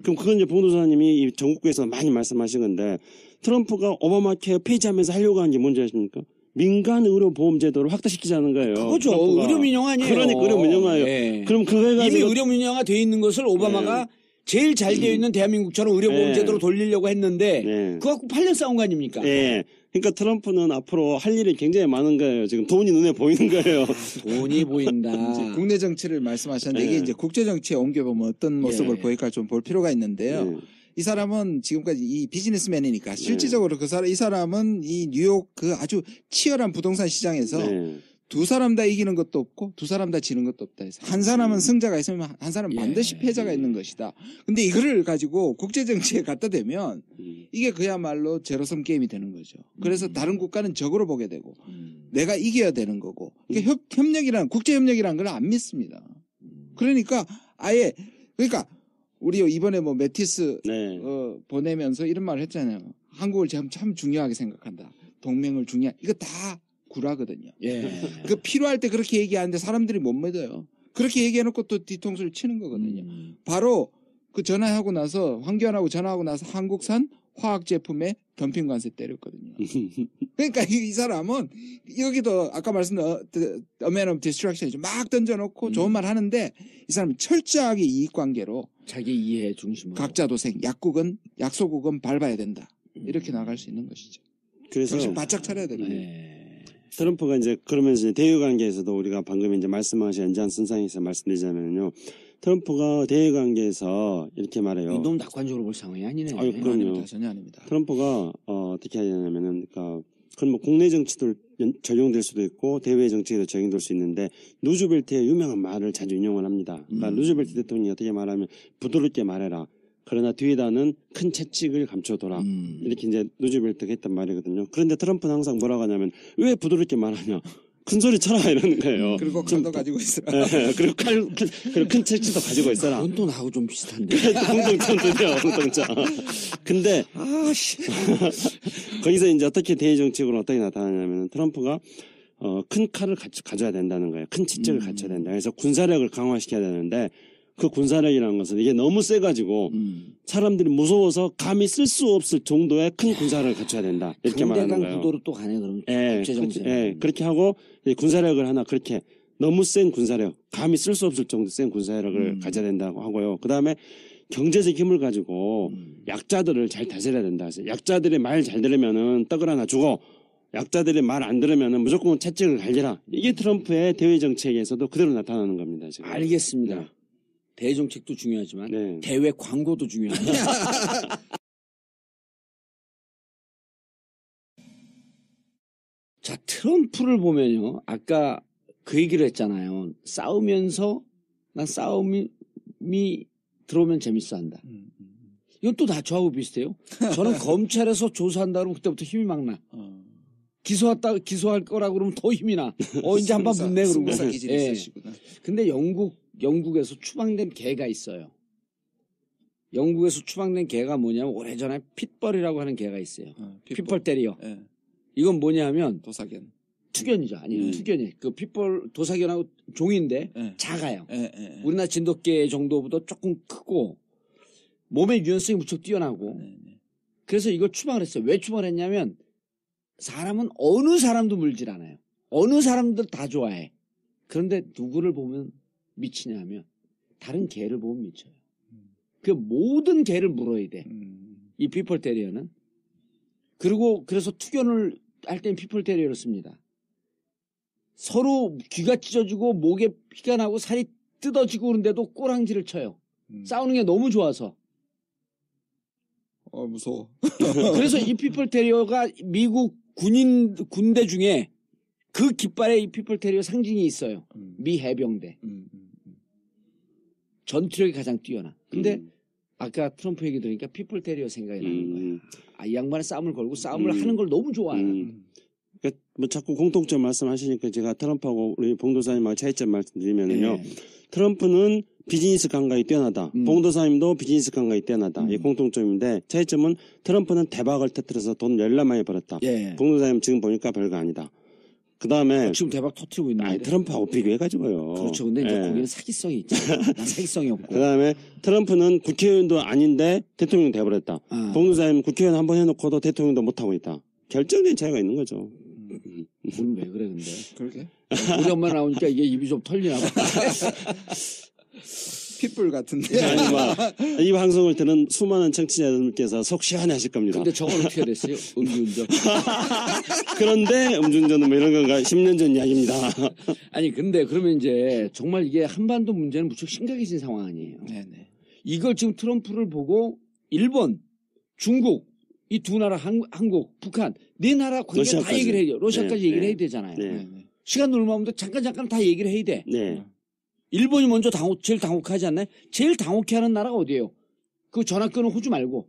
그럼 그건 이제 봉도사님이 이 전국구에서 많이 말씀하신 건데 트럼프가 오바마 케어 폐지하면서 하려고 하는 게 뭔지 아십니까? 민간 의료 보험 제도를 확대시키자는 거예요. 그거죠. 트럼프가. 의료 민영 아니에요. 그러니까 의료 민영화예요. 예. 그럼 그거 이미 해가지고 의료 민영화 돼 있는 것을 오바마가 제일 잘 되어 있는 대한민국처럼 의료보험 네. 제도로 돌리려고 했는데 네. 그거 갖고 8년 싸운 거 아닙니까? 예. 그러니까 트럼프는 앞으로 할 일이 굉장히 많은 거예요. 지금 돈이 눈에 보이는 거예요. 돈이 보인다. 국내 정치를 말씀하셨는데 네. 이게 이제 국제 정치에 옮겨보면 어떤 모습을 예. 보일까 좀 볼 필요가 있는데요. 네. 이 사람은 지금까지 이 비즈니스맨이니까 실질적으로 이 사람은 이 뉴욕 그 아주 치열한 부동산 시장에서 네. 두 사람 다 이기는 것도 없고 두 사람 다 지는 것도 없다 해서 한 사람은 승자가 있으면 한 사람은 예. 반드시 패자가 있는 것이다. 근데 이거를 가지고 국제 정치에 갖다 대면 이게 그야말로 제로섬 게임이 되는 거죠. 그래서 다른 국가는 적으로 보게 되고 내가 이겨야 되는 거고 이게 협력이란 국제 협력이라는 걸 안 믿습니다. 그러니까 아예 그러니까 우리 이번에 뭐 메티스 네. 보내면서 이런 말을 했잖아요. 한국을 참 중요하게 생각한다. 동맹을 이거 다 구라거든요. 예. 그 필요할 때 그렇게 얘기하는데 사람들이 못 믿어요. 그렇게 얘기해놓고 또 뒤통수를 치는 거거든요. 바로 그 전화하고 나서 황교안하고 전화하고 나서 한국산 화학 제품에 덤핑 관세 때렸거든요. 그러니까 이 사람은 여기도 아까 말씀드린 A Man of Distraction이죠. 막 던져놓고 좋은 말 하는데 이 사람은 철저하게 이익관계로 자기 이해 중심으로. 각자 도생, 약소국은 밟아야 된다. 이렇게 나갈 수 있는 것이죠. 그래서 정신 바짝 차려야 됩니다. 네. 트럼프가 이제 그러면서 이제 대외 관계에서도 우리가 방금 이제 말씀하신 연장선상에서 말씀드리자면요. 트럼프가 대외 관계에서 이렇게 말해요. 너무 낙관적으로 볼 상황이 아니네. 아유, 그럼요. 아닙니다. 전혀 아닙니다. 트럼프가 어떻게 하냐면은 그러니까 그건 뭐 국내 정치도 적용될 수도 있고 대외 정치에도 적용될 수 있는데 누즈벨트의 유명한 말을 자주 인용을 합니다. 그러니까 누즈벨트 대통령이 어떻게 말하면 부드럽게 말해라. 그러나 뒤에다는 큰 채찍을 감춰둬라. 이렇게 이제 누즈벨트가 했단 말이거든요. 그런데 트럼프는 항상 뭐라고 하냐면 왜 부드럽게 말하냐. 큰 소리 쳐라 이러는 거예요. 그리고 칼도 가지고 있어라. 네, 그리고 그리고 큰 채찍도 가지고 있어라. 그건 또 나하고 좀 비슷한데. 공동점들이요, 공동점. 근데 아씨. 거기서 이제 어떻게 대외 정책으로 어떻게 나타나냐면 트럼프가 큰 칼을 가져야 된다는 거예요. 큰 채찍을 갖춰야 된다. 그래서 군사력을 강화시켜야 되는데 그 군사력이라는 것은 이게 너무 세가지고 사람들이 무서워서 감히 쓸 수 없을 정도의 큰 군사력을 갖춰야 된다. 이렇게 말하는 강대강 거예요. 구도로 또 가네 그럼. 예, 국제정세. 그렇게 하고 군사력을 하나 그렇게 너무 센 군사력, 감히 쓸 수 없을 정도 센 군사력을 가져야 된다고 하고요. 그 다음에 경제적 힘을 가지고 약자들을 잘 다스려야 된다. 약자들이 말 잘 들으면은 떡을 하나 주고 약자들이 말 안 들으면은 무조건 채찍을 갈리라. 이게 트럼프의 대외 정책에서도 그대로 나타나는 겁니다. 지금. 알겠습니다. 네. 대외 정책도 중요하지만 네. 대외 광고도 중요합니다. 자, 트럼프를 보면요. 아까 그 얘기를 했잖아요. 싸우면서 난 싸움이 들어오면 재밌어 한다. 이건 또 다 저하고 비슷해요. 저는 검찰에서 조사한다 그러면 그때부터 힘이 막 나. 기소할 거라 그러면 더 힘이 나. 이제 한번 붙네 그러고. 승부사 기질이 예. 있으시구나. 근데 영국에서 추방된 개가 있어요. 영국에서 추방된 개가 뭐냐면 오래전에 핏벌이라고 하는 개가 있어요. 핏벌 테리어. 예. 이건 뭐냐면 도사견. 투견이죠. 아니 투견이. 그 핏벌 도사견하고 종인데 예. 작아요. 예. 우리나라 진돗개 정도보다 조금 크고 몸의 유연성이 무척 뛰어나고 그래서 이걸 추방을 했어요. 왜 추방을 했냐면 사람은 어느 사람도 물질 않아요. 어느 사람들 다 좋아해. 그런데 누구를 보면 미치냐 하면 다른 개를 보면 미쳐요. 그 모든 개를 물어야 돼. 이 피플 테리어는. 그리고 그래서 투견을 할 때는 피플 테리어를 씁니다. 서로 귀가 찢어지고 목에 피가 나고 살이 뜯어지고 그런데도 꼬랑지를 쳐요. 싸우는 게 너무 좋아서. 무서워. 그래서 이 피플 테리어가 미국 군대 중에 그 깃발에 이 피플 테리어 상징이 있어요. 미 해병대. 전투력이 가장 뛰어나. 근데 아까 트럼프 얘기 들으니까 피플 테리어 생각이 나는 거예요. 이 양반의 싸움을 걸고 싸움을 하는 걸 너무 좋아해요. 그러니까 뭐 자꾸 공통점 말씀하시니까 제가 트럼프하고 우리 봉도사님하고 차이점 말씀드리면은요. 트럼프는 비즈니스 감각이 뛰어나다. 봉도사님도 비즈니스 감각이 뛰어나다. 이 공통점인데 차이점은 트럼프는 대박을 터뜨려서 돈 열나 많이 벌었다. 예. 봉도사님 지금 보니까 별거 아니다. 그 다음에 지금 대박 터뜨리고 있는데. 트럼프하고 비교해가지고요. 그렇죠. 근데 이제 거기는 사기성이 있잖아요. 난 사기성이 없고. 그 다음에 트럼프는 국회의원도 아닌데 대통령 돼버렸다. 봉도사님 국회의원 한번 해놓고도 대통령도 못하고 있다. 결정적인 차이가 있는 거죠. 우린 왜 그래 근데. 그러게. 우리 엄마 나오니까 이게 입이 좀 털리나 봐. 핏불 같은데. 아니, 이 방송을 듣는 수많은 청취자분께서 속 시원해 하실 겁니다. 근데 저건 어떻게 됐어요? 음주운전. 그런데 음주운전은 뭐 이런 건가? 10년 전 이야기입니다. 아니 근데 그러면 이제 정말 이게 한반도 문제는 무척 심각해진 상황 아니에요. 네네. 이걸 지금 트럼프를 보고 일본, 중국 이 두 나라 한국, 북한 네 나라 관계 다 러시아까지. 얘기를 해요. 러시아까지 네, 얘기를 네. 해야 되잖아요. 네. 시간 얼마 없는데 잠깐 다 얘기를 해야 돼. 네. 일본이 먼저 제일 당혹하지 않나요? 제일 당혹해하는 나라가 어디예요? 그 전화 끊은 호주 말고.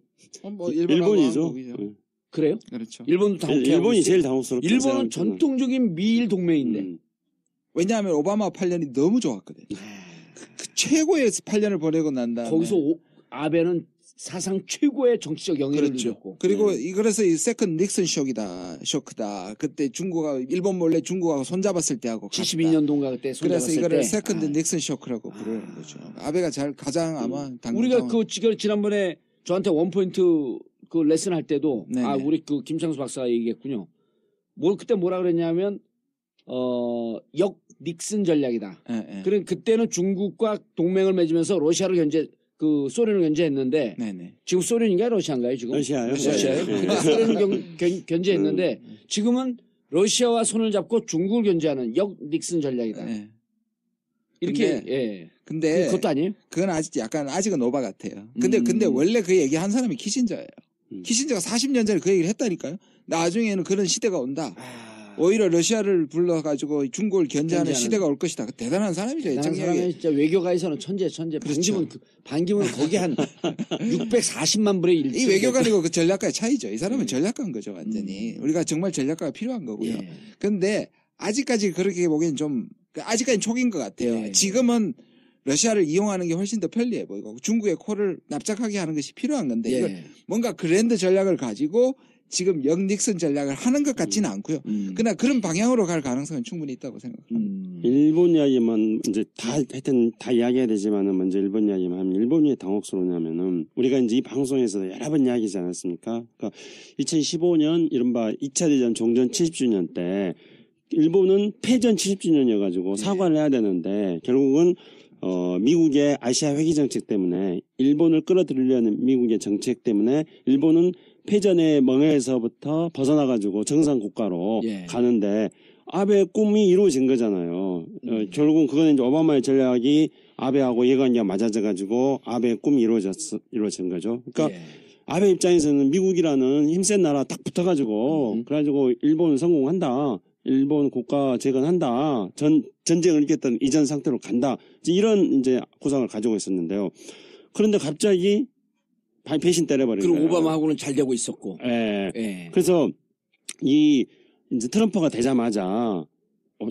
뭐 일본이죠. 한국이죠. 그래요? 그렇죠. 일본도 당혹해. 일본이 제일 당혹스럽죠. 일본은 전통적인 미일 동맹인데. 왜냐하면 오바마 8년이 너무 좋았거든. 그 최고의 8년을 보내고 난 다음에 거기서 아베는 사상 최고의 정치적 영예를 그렇죠. 누렸고. 그리고 그래서 이 세컨 닉슨 쇼크다. 그때 일본 몰래 중국하고 손잡았을 때하고 72년도인가 그때 그래서 손잡았을 이거를 때. 세컨드 닉슨 쇼크라고 부르는 거죠. 아베가 가장 아마 우리가 지난번에 저한테 원포인트 그 레슨 할 때도 네네. 우리 그 김창수 박사가 얘기했군요. 그때 뭐라 그랬냐면 역 닉슨 전략이다. 예. 그래 그때는 중국과 동맹을 맺으면서 러시아를 그 소련을 견제했는데 네네. 지금 소련인가요, 러시아인가요 지금? 러시아요. 러시아예요. 네. 근데 소련을 견제했는데 지금은 러시아와 손을 잡고 중국을 견제하는 역 닉슨 전략이다. 네. 이렇게 근데- 예. 근데 그것도 아니에요? 그건 아직은 오바 같아요. 근데 원래 그 얘기 한 사람이 키신저예요. 키신저가 40년 전에 그 얘기를 했다니까요. 나중에는 그런 시대가 온다. 오히려 러시아를 불러가지고 중국을 견제하는 시대가 올 것이다. 대단한 사람이죠. 대단한 사람이 진짜 외교가에서는 천재. 그렇죠. 반기문 거기 한 640만 불의 일. 이 외교관이고 그 전략가의 차이죠. 이 사람은 전략가인 거죠, 완전히. 우리가 정말 전략가가 필요한 거고요. 예. 근데 아직까지 그렇게 보기엔 좀 아직까지 초기인 것 같아요. 예. 지금은 러시아를 이용하는 게 훨씬 더 편리해 보이고 중국의 코를 납작하게 하는 것이 필요한 건데 이걸 예. 뭔가 그랜드 전략을 가지고 지금 역 닉슨 전략을 하는 것 같지는 않고요. 그러나 그런 방향으로 갈 가능성은 충분히 있다고 생각합니다. 일본 이야기만 이제 하여튼 다 이야기해야 되지만은 먼저 일본 이야기만 하면 일본이 왜 당혹스러우냐면은 우리가 이제 이 방송에서 여러 번 이야기하지 않았습니까? 그러니까 2015년 이른바 2차 대전 종전 70주년 때 일본은 패전 70주년이어가지고 사과를 해야 되는데 결국은 미국의 아시아 회귀 정책 때문에 일본을 끌어들이려는 미국의 정책 때문에 일본은 패전의 멍에서부터 벗어나가지고 정상 국가로 예. 가는데 아베의 꿈이 이루어진 거잖아요. 결국은 그거는 이제 오바마의 전략이 아베하고 이해관계가 맞아져가지고 아베의 꿈이 이루어진 거죠. 그러니까 예. 아베 입장에서는 미국이라는 힘센 나라 딱 붙어가지고 그래가지고 일본은 성공한다. 일본 국가 재건한다. 전쟁을 이겼던 이전 상태로 간다. 이런 이제 구상을 가지고 있었는데요. 그런데 갑자기 배신 때려버린 그리고 거예요. 오바마하고는 잘 되고 있었고. 예. 예. 그래서 이제 트럼프가 되자마자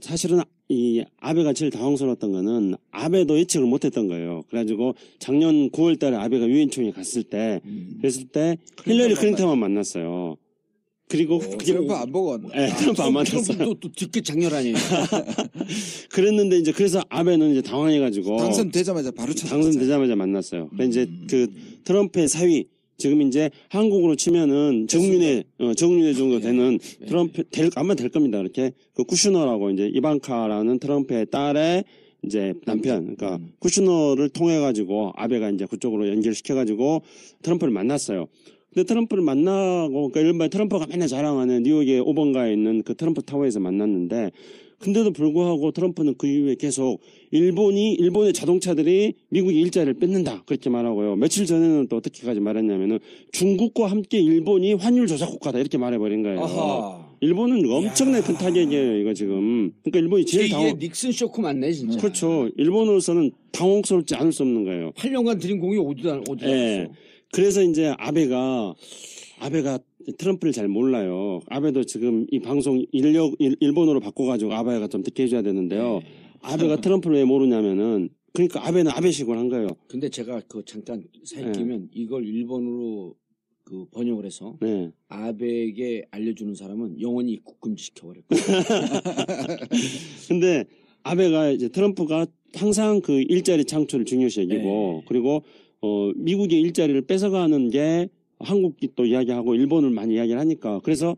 사실은 이 아베가 제일 당황스러웠던 거는 아베도 예측을 못했던 거예요. 그래가지고 작년 9월달에 아베가 유엔 총회 갔을 때 그랬을 때 힐러리 클린턴만 만났어요. 그리고 트럼프 안 보고 왔나? 예, 트럼프 안 만났어요. 또 뒤끝 장렬 아니에요. 그랬는데 이제 그래서 아베는 이제 당황해가지고 당선되자마자 바로 찾았어요. 당선되자마자 만났어요. 그래 이제 그 트럼프의 사위 지금 이제 한국으로 치면은 정윤회 정도 되는 트럼프 아마 될 겁니다. 이렇게 그 쿠슈너라고 이제 이방카라는 트럼프의 딸의 이제 남편, 그러니까 쿠슈너를 통해 가지고 아베가 이제 그쪽으로 연결시켜 가지고 트럼프를 만났어요. 근데 트럼프를 만나고 그러니까 일반 트럼프가 맨날 자랑하는 뉴욕의 5번가에 있는 그 트럼프 타워에서 만났는데 근데도 불구하고 트럼프는 그 이후에 계속 일본의 자동차들이 미국의 일자리를 뺏는다 그렇게 말하고요. 며칠 전에는 또 어떻게까지 말했냐면은 중국과 함께 일본이 환율 조작 국가다 이렇게 말해버린 거예요. 아하. 일본은 엄청나게 큰 타격이에요 이거 지금. 그러니까 일본이 제일 이게 닉슨 쇼크 맞네 진짜. 그렇죠. 일본으로서는 당혹스럽지 않을 수 없는 거예요. 8년간 들인 공이 어디다 예. 갔어. 그래서 이제 아베가 트럼프를 잘 몰라요. 아베도 지금 이 방송 일본어로 바꿔가지고 아베가 좀 듣게 해줘야 되는데요. 아베가 트럼프를 왜 모르냐면은 그러니까 아베는 아베식으로 한 거예요. 근데 제가 그 잠깐 사이 끼면 이걸 일본어로 그 번역을 해서 네. 아베에게 알려주는 사람은 영원히 입국 금지시켜버릴 거예요. 근데 아베가 이제 트럼프가 항상 그 일자리 창출을 중요시 여기고 그리고 미국의 일자리를 뺏어가는 게 한국이 또 이야기하고 일본을 많이 이야기를 하니까 그래서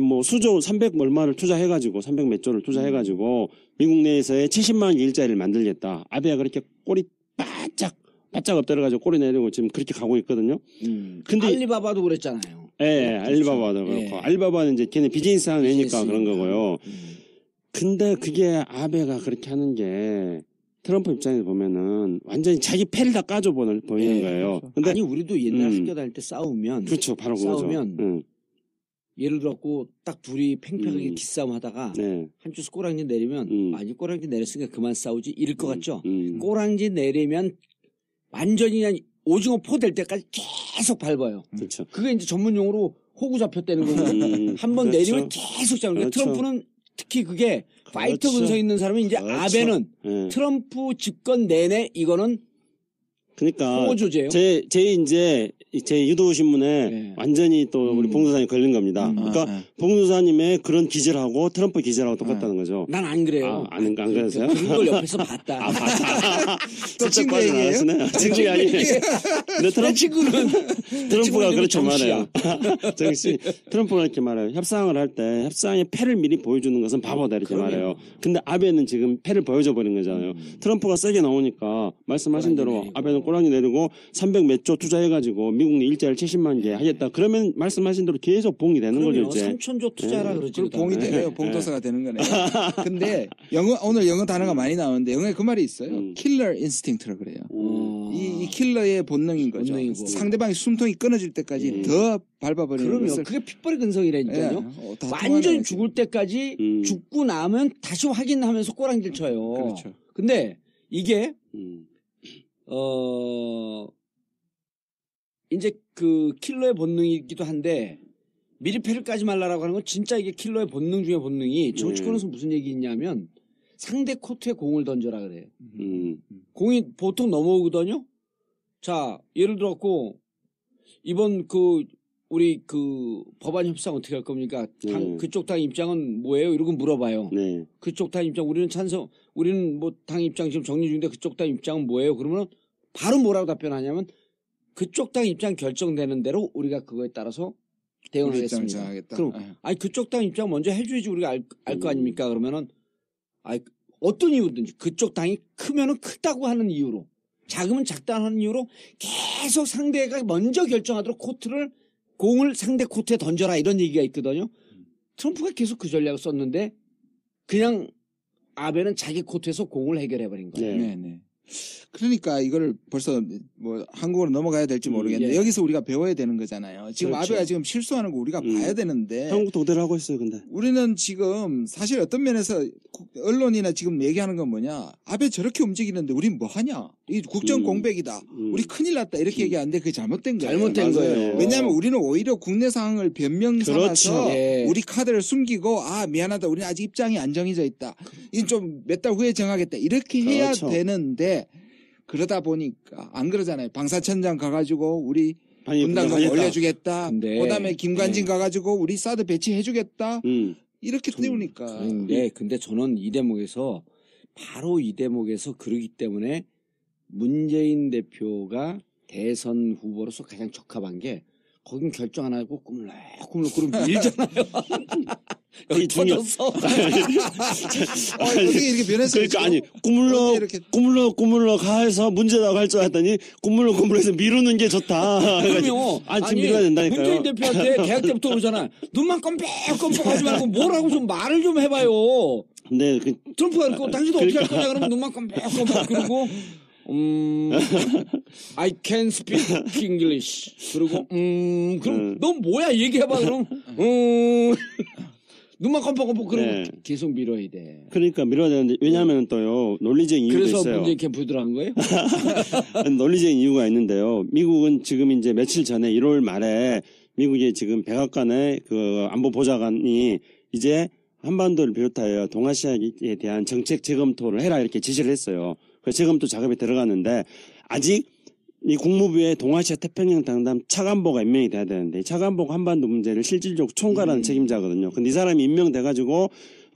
뭐 수조 300 얼마를 투자해가지고 300 몇 조를 투자해가지고 미국 내에서의 70만 개 일자리를 만들겠다. 아베가 그렇게 꼬리 바짝 엎드려가지고 꼬리 내리고 지금 그렇게 가고 있거든요. 근데 알리바바도 그랬잖아요. 예, 알리바바도 그렇고. 예. 알리바바는 이제 걔네 비즈니스 하는 애니까 그런 비즈니스니까. 거고요. 근데 그게 아베가 그렇게 하는 게 트럼프 입장에서 보면은 완전히 자기 패를 다 까줘 보이는 거예요. 근데 아니 우리도 옛날 학교 다닐 때 싸우면 그렇죠, 바로 그거죠. 싸우면 예를 들어갖고 딱 둘이 팽팽하게 음. 기싸움 하다가 네. 한줄 꼬랑지 내리면 아니 꼬랑지 내렸으니까 그만 싸우지 이럴 것 같죠. 음. 꼬랑지 내리면 완전히 그냥 오징어 포 될 때까지 계속 밟아요. 그렇죠. 그게 이제 전문 용어로 호구 잡혔다는 거고 한 번 그렇죠. 내리면 계속 잡는 거예요. 그렇죠. 트럼프는 특히 그게 파이터 그렇죠. 근성에 있는 사람이 이제 그렇죠. 아베는 예. 트럼프 집권 내내 이거는 그러니까 호구 조제예요. 제 유도 신문에 네. 완전히 또 우리 봉도사님 걸린 겁니다. 그러니까 봉도사님의 그런 기질하고 트럼프 기질하고 똑같다는 거죠. 난 안 그래요. 안 그러세요? 그런 걸 옆에서 봤다. 또 친구 얘기예요? 친구 아니에요. 근데 내 친구는 트럼프가 그렇게 정씨야. 말해요. 정씨. 트럼프가 이렇게 말해요. 협상을 할 때 협상의 패를 미리 보여주는 것은 바보다 이렇게 그럼요. 말해요. 근데 아베는 지금 패를 보여줘 버린 거잖아요. 트럼프가 세게 나오니까 말씀하신 대로 아베는 꼬랑지 내리고 300 몇 조 투자해가지고 미국 일자리 70만 개 하겠다. 그러면 말씀하신 대로 계속 봉이 되는 거죠. 이제. 3천조 투자라 그러지. 그리고 봉이 되네요. 봉도사가 되는 거네요. 근데 오늘 영어 단어가 많이 나오는데 영어에 그 말이 있어요. 킬러 인스팅트라 그래요. 이 킬러의 본능인 거죠. 본능이고. 상대방이 숨통이 끊어질 때까지 더 밟아버리는 그럼요. 것을. 그게 핏벌의 근성이라니까요. 다 완전히 통하는 죽을 때까지 죽고 나면 다시 확인하면서 꼬랑지를 쳐요. 그렇죠. 근데 이게 음. 이제 그 킬러의 본능이기도 한데 미리 패를 까지 말라라고 하는 건 진짜 이게 킬러의 본능 중에 본능이 정치권에서 무슨 얘기 있냐면 상대 코트에 공을 던져라 그래요. 공이 보통 넘어오거든요. 자, 예를 들었고 이번 우리 법안 협상 어떻게 할 겁니까? 그쪽 당 입장은 뭐예요? 이러고 물어봐요. 네. 그쪽 당 입장 우리는 뭐 당 입장 지금 정리 중인데 그쪽 당 입장은 뭐예요? 그러면 바로 뭐라고 답변하냐면 그쪽 당 입장 결정되는 대로 우리가 그거에 따라서 대응을 하겠습니다. 하겠다. 그럼 아니 그쪽 당 입장 먼저 해줘야지 우리가 알 거 아닙니까? 그러면은 어떤 이유든지 그쪽 당이 크면은 크다고 하는 이유로 작으면 작다는 하는 이유로 계속 상대가 먼저 결정하도록 공을 상대 코트에 던져라 이런 얘기가 있거든요. 트럼프가 계속 그 전략을 썼는데 그냥 아베는 자기 코트에서 공을 해결해버린 거예요. 네. 그러니까 이거를 벌써 뭐 한국어로 넘어가야 될지 모르겠는데 예. 여기서 우리가 배워야 되는 거잖아요. 지금 그렇죠. 아베가 지금 실수하는 거 우리가 봐야 되는데 한국도 그대로 하고 있어요. 근데 우리는 지금 사실 어떤 면에서 언론이나 지금 얘기하는 건 뭐냐. 아베 저렇게 움직이는데 우린 뭐 하냐. 이 국정 공백이다. 우리 큰일 났다. 이렇게 얘기하는데 그게 잘못된 거예요. 잘못된 거예요. 왜냐하면 우리는 오히려 국내 상황을 변명 삼아서 그렇죠. 예. 우리 카드를 숨기고 미안하다. 우리는 아직 입장이 안 정해져 있다. 이건 좀 몇 달 후에 정하겠다. 이렇게 해야 그렇죠. 되는데 그러다 보니까 안 그러잖아요. 방사천장 가가지고 우리 분담금 분담하겠다. 올려주겠다. 근데, 그다음에 김관진 가가지고 우리 사드 배치해주겠다. 이렇게 때우니까. 근데 저는 바로 이 대목에서 그러기 때문에 문재인 대표가 대선 후보로서 가장 적합한 게 거긴 결정 안 하고 꾸물럭꾸물럭 그럼 밀잖아요. 여기 터졌어. 어떻게 이렇게 변했어요? 그러니까 아니 꾸물럭 해서 문제라고 할 줄 알았더니 꾸물럭해서 미루는 게 좋다. 그럼요. 지금 밀어야 된다니까요. 문재인 대표한테 대학 때부터 그러잖아. 눈만 껌뻑껌뻑하지 말고 뭐라고 좀 말을 좀 해봐요. 근데 트럼프가 그러고 당신도 어떻게 할 거냐 그러면 눈만 껌뻑껌뻑 그러고 I can speak English. 그리고 그럼 너 뭐야 얘기해봐 그럼 눈만 껌뻑껌뻑 그러고 계속 밀어야 돼. 그러니까 밀어야 되는데 왜냐하면 또요 논리적인 이유가 그래서 있어요. 문재인 캠프 들어간 거예요? 논리적인 이유가 있는데요. 미국은 지금 이제 며칠 전에 1월 말에 미국의 지금 백악관의 그 안보 보좌관이 이제 한반도를 비롯하여 동아시아에 대한 정책 재검토를 해라 이렇게 지시를 했어요. 그래서 재검토 작업에 들어갔는데 아직 이 국무부의 동아시아 태평양 당담 차관보가 임명이 돼야 되는데 이 차관보가 한반도 문제를 실질적으로 총괄하는 책임자거든요. 근데 이 사람이 임명돼가지고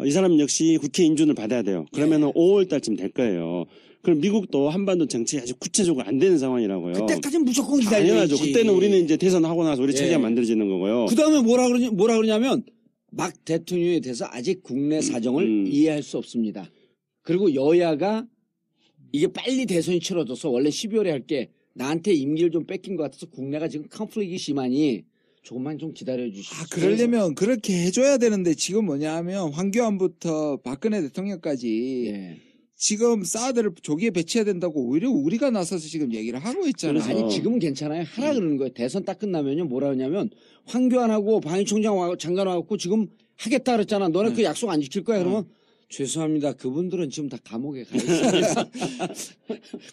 이 사람 역시 국회 인준을 받아야 돼요. 그러면은 5월 달쯤 될 거예요. 그럼 미국도 한반도 정책이 아직 구체적으로 안 되는 상황이라고요. 그때까지는 무조건 기다려야지. 당연하죠. 그때는 우리는 이제 대선하고 나서 우리 체제가 만들어지는 거고요. 그 다음에 뭐라 그러냐면 막 대통령에 대해서 아직 국내 사정을 이해할 수 없습니다. 그리고 여야가 이게 빨리 대선이 치러져서 원래 12월에 할 게 나한테 임기를 좀 뺏긴 것 같아서 국내가 지금 컨플릭이 심하니 조금만 좀 기다려주시죠. 그러려면 그렇게 해줘야 되는데 지금 뭐냐 하면 황교안부터 박근혜 대통령까지 지금 사드를 조기에 배치해야 된다고 오히려 우리가 나서서 지금 얘기를 하고 있잖아요. 아니 지금은 괜찮아요. 하라 그러는 거예요. 대선 딱 끝나면요 뭐라 하냐면 황교안하고 방위총장 장관 와갖고 지금 하겠다 그랬잖아. 너네 그 약속 안 지킬 거야. 그러면 죄송합니다. 그분들은 지금 다 감옥에 가 있습니다.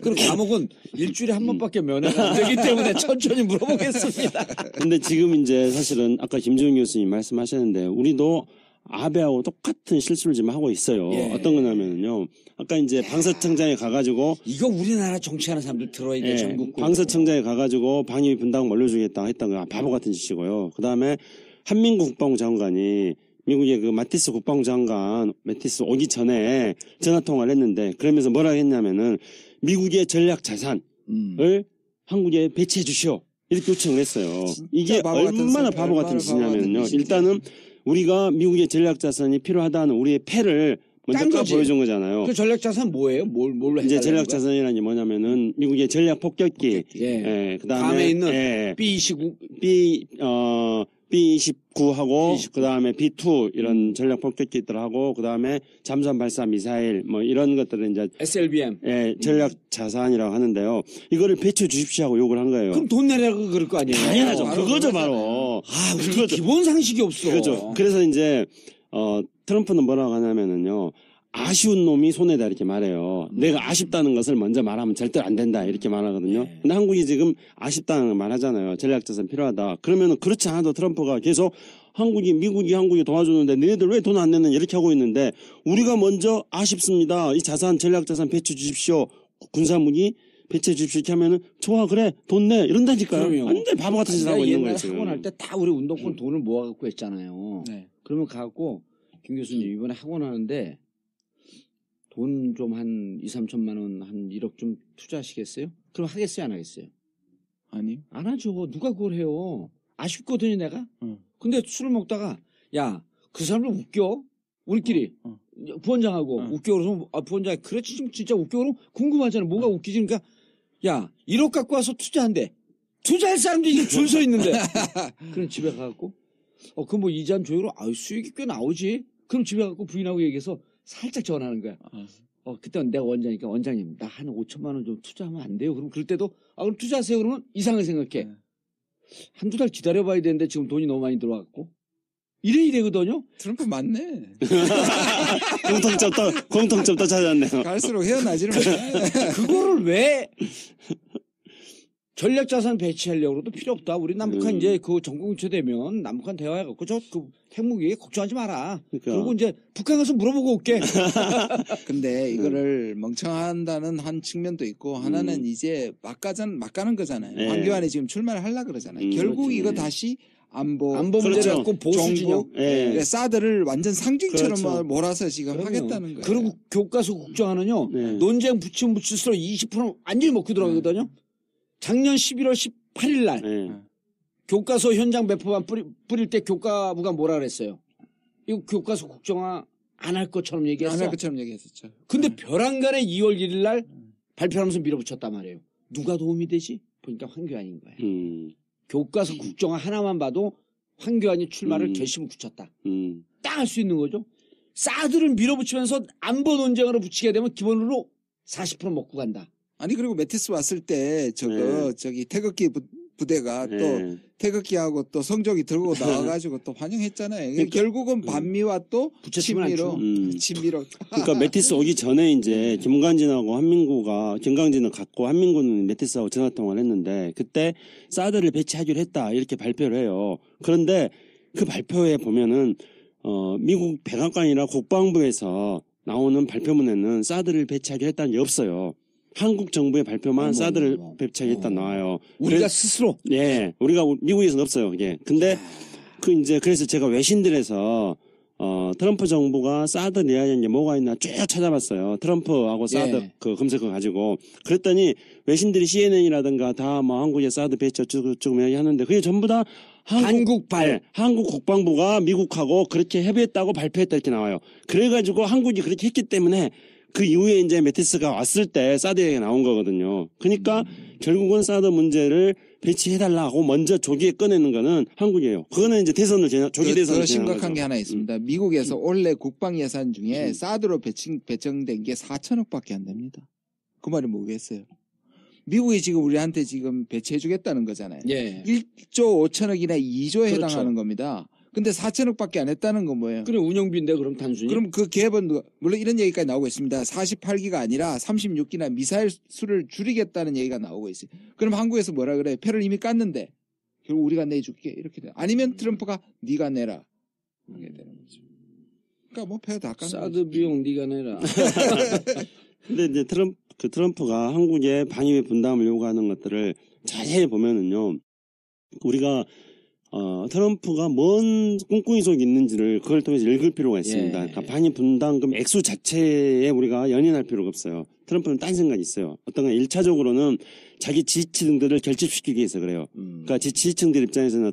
그리고 감옥은 일주일에 한 번밖에 면회가 안 되기 때문에 천천히 물어보겠습니다. 근데 지금 이제 사실은 아까 김종인 교수님 말씀하셨는데 우리도 아베하고 똑같은 실수를 지금 하고 있어요. 어떤 거냐면요. 아까 이제 방사청장에 가가지고 이거 우리나라 정치하는 사람들 들어야 돼. 전국 방사청장에 가가지고 방위 분담금 올려주겠다 했던 거 바보 같은 짓이고요. 그 다음에 한민국 국방부 장관이 미국의 그 마티스 국방부 장관 마티스 오기 전에 전화 통화를 했는데 그러면서 뭐라 했냐면은 미국의 전략 자산을 한국에 배치해 주시오 이렇게 요청을 했어요. 이게 얼마나 바보 같은 짓이냐면요. 일단은 우리가 미국의 전략 자산이 필요하다는 우리의 패를 먼저 딴 거지. 보여준 거잖아요. 그 전략 자산 뭐예요? 뭘로 이제 해달라는 전략 거야? 자산이라는 게 뭐냐면은 미국의 전략 폭격기, 예. 예, 그다음에 괌에 있는 예, B-29 B29하고 B29. 그다음에 B2 이런 전략 폭격기들하고 그다음에 잠수함 발사 미사일 뭐 이런 것들을 이제 SLBM. 예, 전략 자산이라고 하는데요. 이거를 배치해 주십시오 하고 요구를 한 거예요. 그럼 돈 내라고 그럴 거 아니에요? 당연하죠. 바로 그거죠, 그거잖아요. 바로. 아, 우리 그거죠. 기본 상식이 없어. 그죠. 그래서 이제 트럼프는 뭐라고 하냐면은요. 아쉬운 놈이 손해다 이렇게 말해요. 내가 아쉽다는 것을 먼저 말하면 절대 안 된다 이렇게 말하거든요. 네. 근데 한국이 지금 아쉽다는 말 하잖아요. 전략자산 필요하다. 그러면은 그렇지 않아도 트럼프가 계속 미국이 한국이 도와주는데 너희들 왜 돈 안 내는 이렇게 하고 있는데 우리가 먼저 아쉽습니다. 이 자산 전략자산 배치해 주십시오. 군사무기 배치해 주십시오 이렇게 하면은 좋아 그래 돈 내 이런다니까요. 그럼요. 완전 바보 같은 짓 하고 있는 거예요 옛날에 지금. 학원 할 때 다 우리 운동권 돈을 모아갖고 했잖아요. 네. 그러면 가갖고 김 교수님 이번에 학원 하는데 돈 좀 한 2, 3천만 원, 한 1억 좀 투자하시겠어요? 그럼 하겠어요, 안 하겠어요? 아니. 안 하죠. 누가 그걸 해요? 아쉽거든요, 내가. 응. 근데 술을 먹다가 야, 그 사람들 웃겨? 우리끼리 부원장하고 웃겨 그러면 부원장이 그렇지 진짜 웃겨 그러면 궁금하잖아. 뭐가 웃기지? 그러니까 야, 1억 갖고 와서 투자한대. 투자할 사람들이 줄 서 있는데. 그럼 집에 가갖고 그럼 뭐 이자 조율로 수익이 꽤 나오지. 그럼 집에 가갖고 부인하고 얘기해서 살짝 전화하는 거야. 그때 내가 원장이니까 원장님 나 한 5천만 원 좀 투자하면 안 돼요? 그럼 그럴 때도 그럼 투자하세요. 그러면 이상하게 생각해. 한두 달 기다려봐야 되는데 지금 돈이 너무 많이 들어왔고 이래 이래거든요. 트럼프 맞네. 공통점 또 찾았네요. 갈수록 헤어나지를 못해. 그거를 왜 전략자산 배치하려고 해도 필요 없다. 우리 남북한 이제 그 정공유체되면 남북한 대화해갖고 그 핵무기 걱정하지 마라. 그러니까. 그리고 이제 북한 가서 물어보고 올게. 근데 이거를 멍청한다는 한 측면도 있고 하나는 이제 막 가는 거잖아요. 네. 황교안이 지금 출마를 하려고 그러잖아요. 결국 그렇죠. 이거 네. 다시 안보 문제를 그렇죠. 갖고 보수 진영. 예. 사드를 완전 상징처럼 그렇죠. 몰아서 지금 그럼요. 하겠다는 거예요. 그리고 교과서 국정화는요. 네. 논쟁 붙일수록 20% 완전히 먹고 들어가거든요. 작년 11월 18일 날 예. 교과서 현장 배포만 뿌릴 때 교과부가 뭐라 그랬어요? 이거 교과서 국정화 안 할 것처럼 얘기했어. 안 할 것처럼 얘기했었죠. 근데 벼랑간에 2월 1일 날 발표하면서 밀어붙였단 말이에요. 누가 도움이 되지? 보니까 황교안인 거야. 교과서 국정화 하나만 봐도 황교안이 출마를 결심을 굳혔다. 딱 할 수 있는 거죠. 사드를 밀어붙이면서 안보 논쟁으로 붙이게 되면 기본으로 40% 먹고 간다. 아니 그리고 메티스 왔을 때 저기 태극기 부대가 또 네. 태극기하고 또 성적이 들고 나와가지고 또 환영했잖아요. 그러니까, 결국은 반미와 또 부채춤을 안 친미로 추고. 친미로. 그러니까 메티스 오기 전에 이제 김관진하고 김광진은 갔고 한민구는 메티스하고 전화 통화를 했는데 그때 사드를 배치하기로 했다 이렇게 발표를 해요. 그런데 그 발표에 보면은 미국 백악관이나 국방부에서 나오는 발표문에는 사드를 배치하기로 했다는 게 없어요. 한국 정부의 발표만 사드를 배치하겠다 나와요. 우리가 스스로. 예, 미국에서는 없어요, 그게. 근데 그래서 제가 외신들에서 트럼프 정부가 사드 내야 되는 게 뭐가 있나 쭉 찾아봤어요. 트럼프하고 사드 예. 그 검색어 가지고. 그랬더니 외신들이 CNN이라든가 다 뭐 한국에 사드 배치 어쩌고 이야기하는데 그게 전부 다 한국발. 한국 국방부가 미국하고 그렇게 협의했다고 발표했다 이렇게 나와요. 그래가지고 한국이 그렇게 했기 때문에 그 이후에 이제 메티스가 왔을 때 사드 얘기가 나온 거거든요. 그러니까 결국은 사드 문제를 배치해달라고 먼저 조기에 꺼내는 거는 한국이에요. 그거는 이제 조기 대선을 더 심각한 게 하나 있습니다. 미국에서 올해 국방 예산 중에 사드로 배정된 게 4천억밖에 안 됩니다. 그 말이 뭐겠어요? 미국이 지금 우리한테 지금 배치해주겠다는 거잖아요. 예. 1조 5천억이나 2조에 그렇죠. 해당하는 겁니다. 근데 4천억밖에 안 했다는 건 뭐예요? 그래 운영비인데 그럼 단순히. 그럼 그 개입은 물론 이런 얘기까지 나오고 있습니다. 48기가 아니라 36기나 미사일 수를 줄이겠다는 얘기가 나오고 있어요. 그럼 한국에서 뭐라 그래? 표를 이미 깠는데 결국 우리가 내줄게 이렇게 돼. 아니면 트럼프가 네가 내라 이렇게 되는 거죠. 그러니까 뭐 표 다 깠는 사드 거죠. 비용 네가 내라. 근데 이제 트럼프가 한국의 방위비 분담을 요구하는 것들을 자세히 보면은요, 우리가 트럼프가 뭔 꿍꿍이 속에 있는지를 그걸 통해서 읽을 필요가 있습니다. 예. 그러니까 방위 분담금 액수 자체에 우리가 연연할 필요가 없어요. 트럼프는 딴 생각이 있어요. 어떤 건 1차적으로는 자기 지지층들을 결집시키기 위해서 그래요. 그러니까 지지층들 입장에서는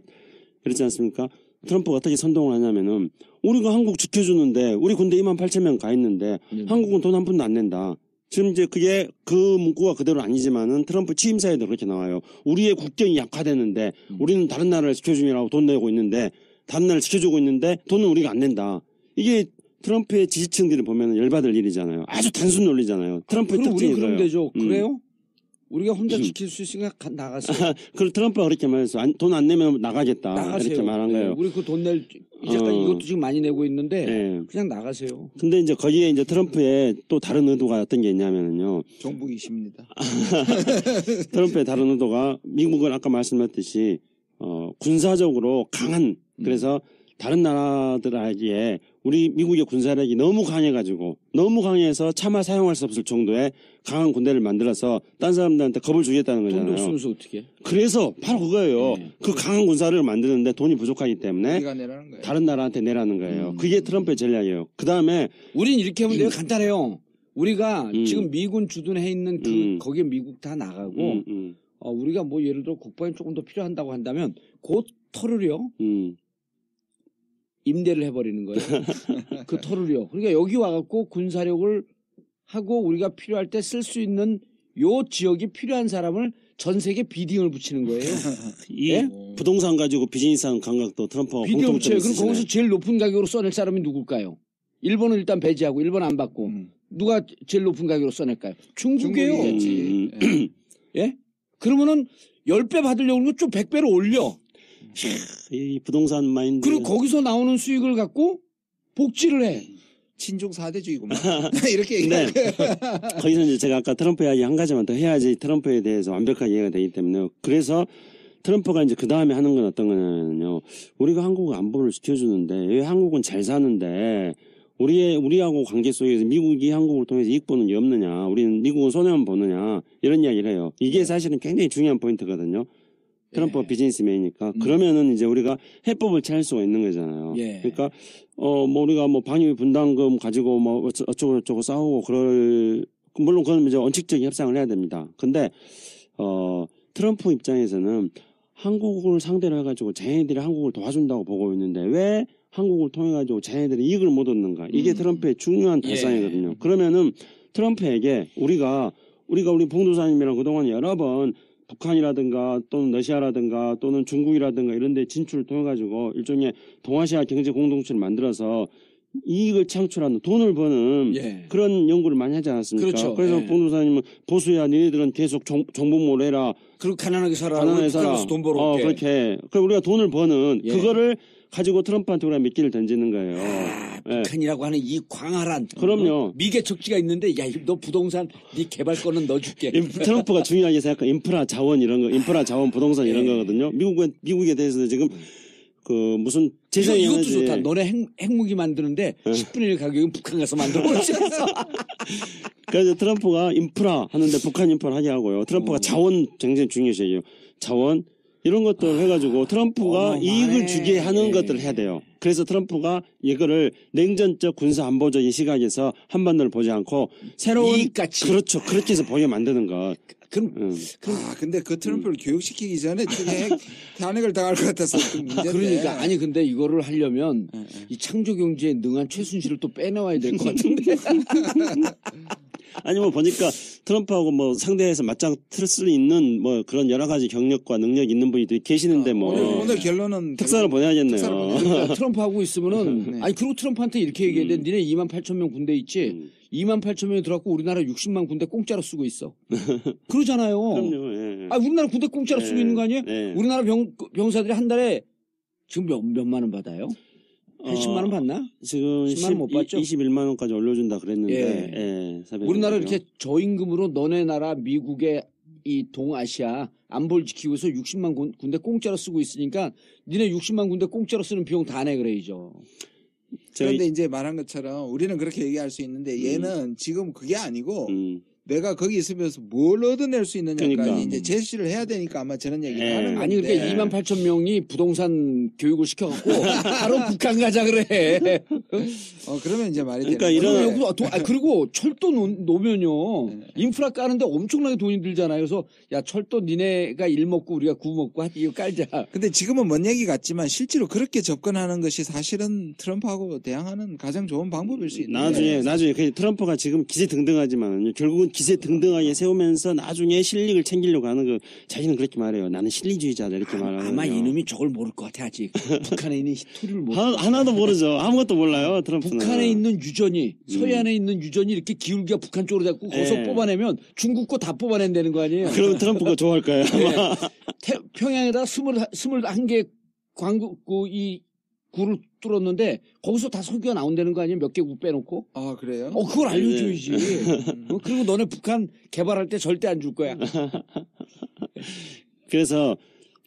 그렇지 않습니까? 트럼프가 어떻게 선동을 하냐면은 우리가 한국 지켜주는데 우리 군대 28,000명 가 있는데 한국은 돈 한 푼도 안 낸다. 지금 이제 그게 그 문구가 그대로 아니지만은 트럼프 취임사에도 그렇게 나와요. 우리의 국경이 약화되는데 우리는 다른 나라를 지켜주느라고 돈 내고 있는데 다른 나라를 지켜주고 있는데 돈은 우리가 안 낸다. 이게 트럼프의 지지층들을 보면 열받을 일이잖아요. 아주 단순 논리잖아요. 트럼프의 그럼 우리 특징이 그럼 그래요. 되죠. 그래요? 우리가 혼자 지킬 수 있으니까 나가세요. 그 트럼프가 그렇게 말했어. 돈 안 내면 나가겠다. 나가세요. 이렇게 말한 거예요. 우리 그 돈 낼 이제까지 이것도 지금 많이 내고 있는데 예. 그냥 나가세요. 근데 이제 거기에 이제 트럼프의 또 다른 의도가 어떤 게 있냐면요. 종북이십니다. 트럼프의 다른 의도가 미국은 아까 말씀드렸듯이 군사적으로 강한 그래서 다른 나라들에게 우리 미국의 군사력이 너무 강해가지고 너무 강해서 차마 사용할 수 없을 정도의 강한 군대를 만들어서 딴 사람들한테 겁을 주겠다는 돈도 거잖아요. 없으면서 어떻게? 그래서 바로 그거예요. 네. 그 강한 군사를 만드는데 돈이 부족하기 때문에 우리가 내라는 거예요. 다른 나라한테 내라는 거예요. 그게 트럼프의 전략이에요. 그 다음에 우린 이렇게 하면 돼요. 간단해요. 우리가 음. 지금 미군 주둔해 있는 거기에 미국 다 나가고 우리가 뭐 예를 들어 국방이 조금 더 필요한다고 한다면 그 터를요 임대를 해버리는 거예요. 그 터를요. 그러니까 여기 와갖고 군사력을 하고 우리가 필요할 때 쓸 수 있는 요 지역이 필요한 사람을 전 세계 비딩을 붙이는 거예요. 이 예? 부동산 가지고 비즈니스하는 감각도 트럼프가 비딩을 붙여요. 공통점이 그럼 있으시네. 거기서 제일 높은 가격으로 써낼 사람이 누굴까요? 일본은 일단 배제하고 일본 안 받고 누가 제일 높은 가격으로 써낼까요? 중국이에요. 중국이겠지. 예? 그러면은 10배 받으려고 그러면 좀 100배로 올려. 이 부동산 마인드. 그리고 거기서 나오는 수익을 갖고 복지를 해. 친중 사대주의구만. 이렇게 네. 얘기해. 거기서 이제 제가 아까 트럼프 이야기 한 가지만 더 해야지 트럼프에 대해서 완벽하게 이해가 되기 때문에 그래서 트럼프가 이제 그 다음에 하는 건 어떤 거냐면요. 우리가 한국 안보를 지켜주는데 왜 한국은 잘 사는데 우리하고 관계 속에서 미국이 한국을 통해서 이익 보는 게 없느냐. 우리는 미국은 손해만 보느냐. 이런 이야기를 해요. 이게 사실은 굉장히 중요한 포인트거든요. 트럼프가 비즈니스맨이니까. 그러면은 이제 우리가 해법을 찾을 수가 있는 거잖아요. 예. 그러니까, 뭐 우리가 뭐 방위 분담금 가지고 뭐 어쩌고저쩌고 싸우고 물론 그건 이제 원칙적인 협상을 해야 됩니다. 근데, 트럼프 입장에서는 한국을 상대로 해가지고 쟤네들이 한국을 도와준다고 보고 있는데 왜 한국을 통해가지고 쟤네들이 이익을 못 얻는가. 이게 트럼프의 중요한 발상이거든요. 그러면은 트럼프에게 우리가 우리 봉도사님이랑 그동안 여러 번 북한이라든가 또는 러시아라든가 또는 중국이라든가 이런 데 진출을 통해가지고 일종의 동아시아 경제 공동체를 만들어서 이익을 창출하는 돈을 버는 예. 그런 연구를 많이 하지 않았습니까? 그렇죠. 그래서 예. 봉도사님은 보수야 니네들은 계속 정보몰 해라. 그리고 가난하게 살아. 가난하게 살아. 가서 돈 벌어올게. 그렇게. 그럼 우리가 돈을 버는 예. 그거를 가지고 트럼프한테 우리가 미끼를 던지는 거예요. 예. 북한이라고 하는 이 광활한 그럼요. 미개 적지가 있는데 야 너 부동산 네 개발권은 넣어줄게. 트럼프가 중요하게 생각한 인프라 자원 이런 거, 인프라 자원 부동산 이런 거거든요. 미국에 대해서 지금 그 무슨 재생 이것도 에너지 좋다. 너네 핵무기 만드는데 10분의 1 가격은 북한 가서 만들어 볼 수 있어. 그래서 트럼프가 인프라 하는데 북한 인프라 하게 하고요. 트럼프가 자원 굉장히 중요시해요. 자원 이런 것들 해가지고 트럼프가 이익을 주게 하는 것들을 해야 돼요. 그래서 트럼프가 이거를 냉전적 군사 안보적인 시각에서 한반도를 보지 않고 새로운 이익같이. 그렇죠. 그렇게 해서 보게 만드는 것. 그럼 근데 그 트럼프를 교육시키기 전에 탄핵을 당할 것 같아서 좀 문제인데. 그러니까 아니 근데 이거를 하려면 이 창조 경제에 능한 최순실을 또 빼놓아야 될 것 같은데. 아니 뭐 보니까 트럼프하고 뭐 상대해서 맞짱 틀 수 있는 뭐 그런 여러 가지 경력과 능력 있는 분이 계시는데 뭐 오늘 결론은 특사를 보내야겠네요. 특사를 그러니까 트럼프 하고 있으면은 아니 그리고 트럼프한테 이렇게 얘기해야 돼. 니네 28,000명 군대 있지. 28,000명이 들어갔고 우리나라 60만 군대 공짜로 쓰고 있어. 그러잖아요. 그럼요. 예. 아 우리나라 군대 공짜로 쓰고 있는 거 아니에요? 예. 우리나라 병사들이 한 달에 지금 몇만 원 받아요? 한 10만 원 받나? 지금 10만 원못 받죠? 21만 원까지 올려준다 그랬는데 예. 400만 우리나라 원이요. 이렇게 저임금으로 너네 나라 미국의 이 동아시아 안보를 지키고 있어 60만 군대 공짜로 쓰고 있으니까 니네 60만 군대 공짜로 쓰는 비용 다 내 그래야죠. 그런데 이제 말한 것처럼 우리는 그렇게 얘기할 수 있는데 얘는 지금 그게 아니고 내가 거기 있으면서 뭘 얻어낼 수 있느냐까지 그러니까. 이제 제시를 해야 되니까 아마 저런 얘기를 예. 하는 건데. 아니 그러니까 28,000명이 부동산 교육을 시켜갖고 바로 북한 가자 그래. 그러면 이제 말이 그러니까 되는 이런- 건데. 그리고 철도 놓으면요. 네. 인프라 까는데 엄청나게 돈이 들잖아요. 그래서 야 철도 니네가 일 먹고 우리가 구 먹고 이거 깔자. 근데 지금은 먼 얘기 같지만 실제로 그렇게 접근하는 것이 사실은 트럼프하고 대항하는 가장 좋은 방법일 수 있는데. 나중에 그 트럼프가 지금 기세등등하지만 결국은 기세등등하게 세우면서 나중에 실력을 챙기려고 하는 거 자기는 그렇게 말해요. 나는 실리주의자다 이렇게 말하는 아마 이놈이 저걸 모를 것 같아 아직. 북한에 있는 히스토리를 모르. 하나도 모르죠. 아무것도 몰라요. 트럼프는. 북한에 있는 유전이 서해안에 있는 유전이 이렇게 기울기가 북한 쪽으로 잡고 거기서 예. 뽑아내면 중국 거 다 뽑아낸다는 거 아니에요? 그러면 트럼프가 좋아할 거예요. 아마. 평양에다 21개 광구 이 구를 뚫었는데 거기서 다 석유가 나온다는 거 아니에요? 몇 개 구 빼놓고? 아, 그래요? 그걸 알려줘야지. 그리고 너네 북한 개발할 때 절대 안 줄 거야. 그래서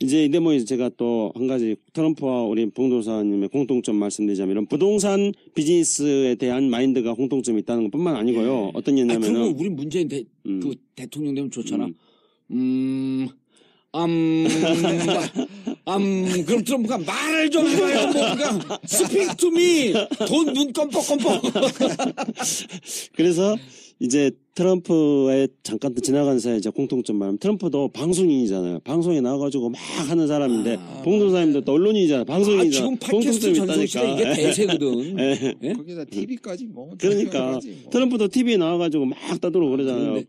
이제 이 대목에서 제가 또 한 가지 트럼프와 우리 봉도사님의 공통점 말씀드리자면 이런 부동산 비즈니스에 대한 마인드가 공통점이 있다는 것뿐만 아니고요. 어떤 그리고 얘기냐면은 우리 문재인 음. 그 대통령 되면 좋잖아. 그럼 트럼프가 말을 좀 해봐요. 뭔가 speak to me. 돈 눈 껌뻑껌뻑. 그래서 이제 트럼프의 잠깐 또 지나간 사이에 이제 공통점 말하면 트럼프도 방송인이잖아요. 방송에 나와가지고 막 하는 사람인데 봉도사님도 또 언론인이잖아요. 방송인이잖아요. 지금 팟캐스트 전성시대 이게 대세거든. 예. 예? 거기다 TV까지 뭐. 그러니까 TV까지 뭐. 트럼프도 TV에 나와가지고 막 떠들고 그러잖아요. 그런데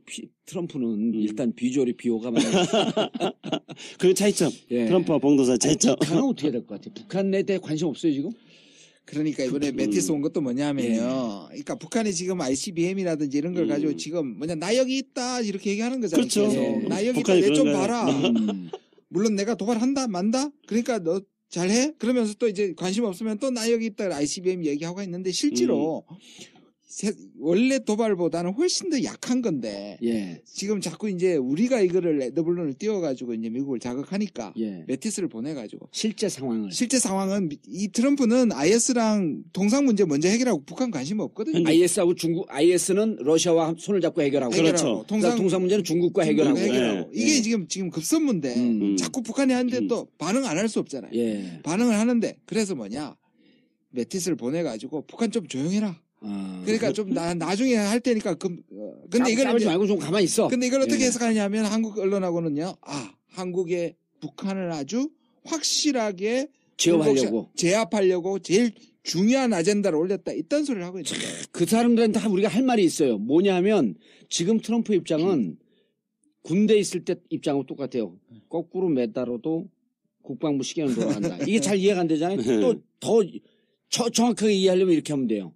트럼프는 일단 비주얼이 비호가 많아요. 그 차이점. 예. 트럼프와 봉도사 차이점. 북한은 어떻게 될 것 같아? 북한에 대해 관심 없어요 지금? 그러니까 이번에 메티스 온 것도 뭐냐면요. 그러니까 북한이 지금 ICBM이라든지 이런 걸 가지고 지금 나 여기 있다 이렇게 얘기하는 거잖아요. 그렇죠. 계속. 나 여기 있다. 북한이 내 좀 그런 봐라. 물론 내가 도발한다 만다. 그러니까 너 잘해. 그러면서 또 이제 관심 없으면 또 나 여기 있다. ICBM 얘기하고 있는데 실제로 원래 도발보다는 훨씬 더 약한 건데 예. 지금 자꾸 이제 우리가 이거를 레드블론을 띄워가지고 이제 미국을 자극하니까 예. 메티스를 보내가지고 실제 상황을. 실제 상황은 이 트럼프는 IS랑 동상 문제 먼저 해결하고 북한 관심 없거든요. IS하고 중국, IS는 러시아와 손을 잡고 해결하고. 그렇죠. 동상 문제는 중국과 해결하고. 해결하고. 예. 이게 지금 급선무인데 자꾸 북한이 하는데 또 반응 안 할 수 없잖아요. 예. 반응을 하는데 그래서 뭐냐 메티스를 보내가지고 북한 좀 조용해라. 그러니까 좀 나중에 할 테니까 근데 이걸 싸우지 말고 좀 가만히 있어. 근데 이걸 어떻게 예. 해석하냐면 한국 언론하고는요. 한국의 북한을 아주 확실하게 제압하려고 제일 중요한 아젠다를 올렸다. 이딴 소리를 하고 있는 거예요. 그 사람들한테 다 우리가 할 말이 있어요. 뭐냐면 지금 트럼프 입장은 군대 있을 때 입장하고 똑같아요. 거꾸로 매달아도 국방부 시계는 돌아간다. 이게 잘 이해가 안 되잖아요. 또 더 정확하게 이해하려면 이렇게 하면 돼요.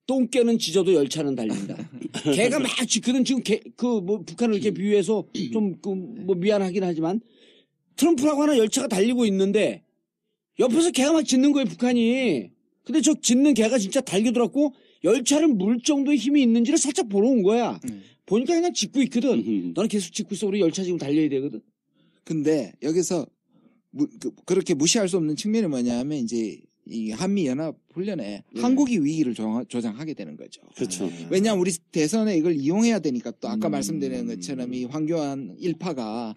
똥개는 짖어도 열차는 달린다. 걔가 막 그는 지금 북한을 이렇게 비유해서 좀 미안하긴 하지만 트럼프라고 하는 열차가 달리고 있는데 옆에서 걔가 막 짖는 거예요, 북한이. 근데 저 짖는 걔가 진짜 달겨들었고 열차를 물 정도의 힘이 있는지를 살짝 보러 온 거야. 보니까 그냥 짖고 있거든. 너는 계속 짖고 있어. 우리 열차 지금 달려야 되거든. 근데 여기서 그렇게 무시할 수 없는 측면이 뭐냐면 이제 이 한미연합 훈련에 한국이 위기를 조장하게 되는 거죠. 그렇죠. 왜냐하면 우리 대선에 이걸 이용해야 되니까 또 아까 말씀드린 것처럼 이 황교안 일파가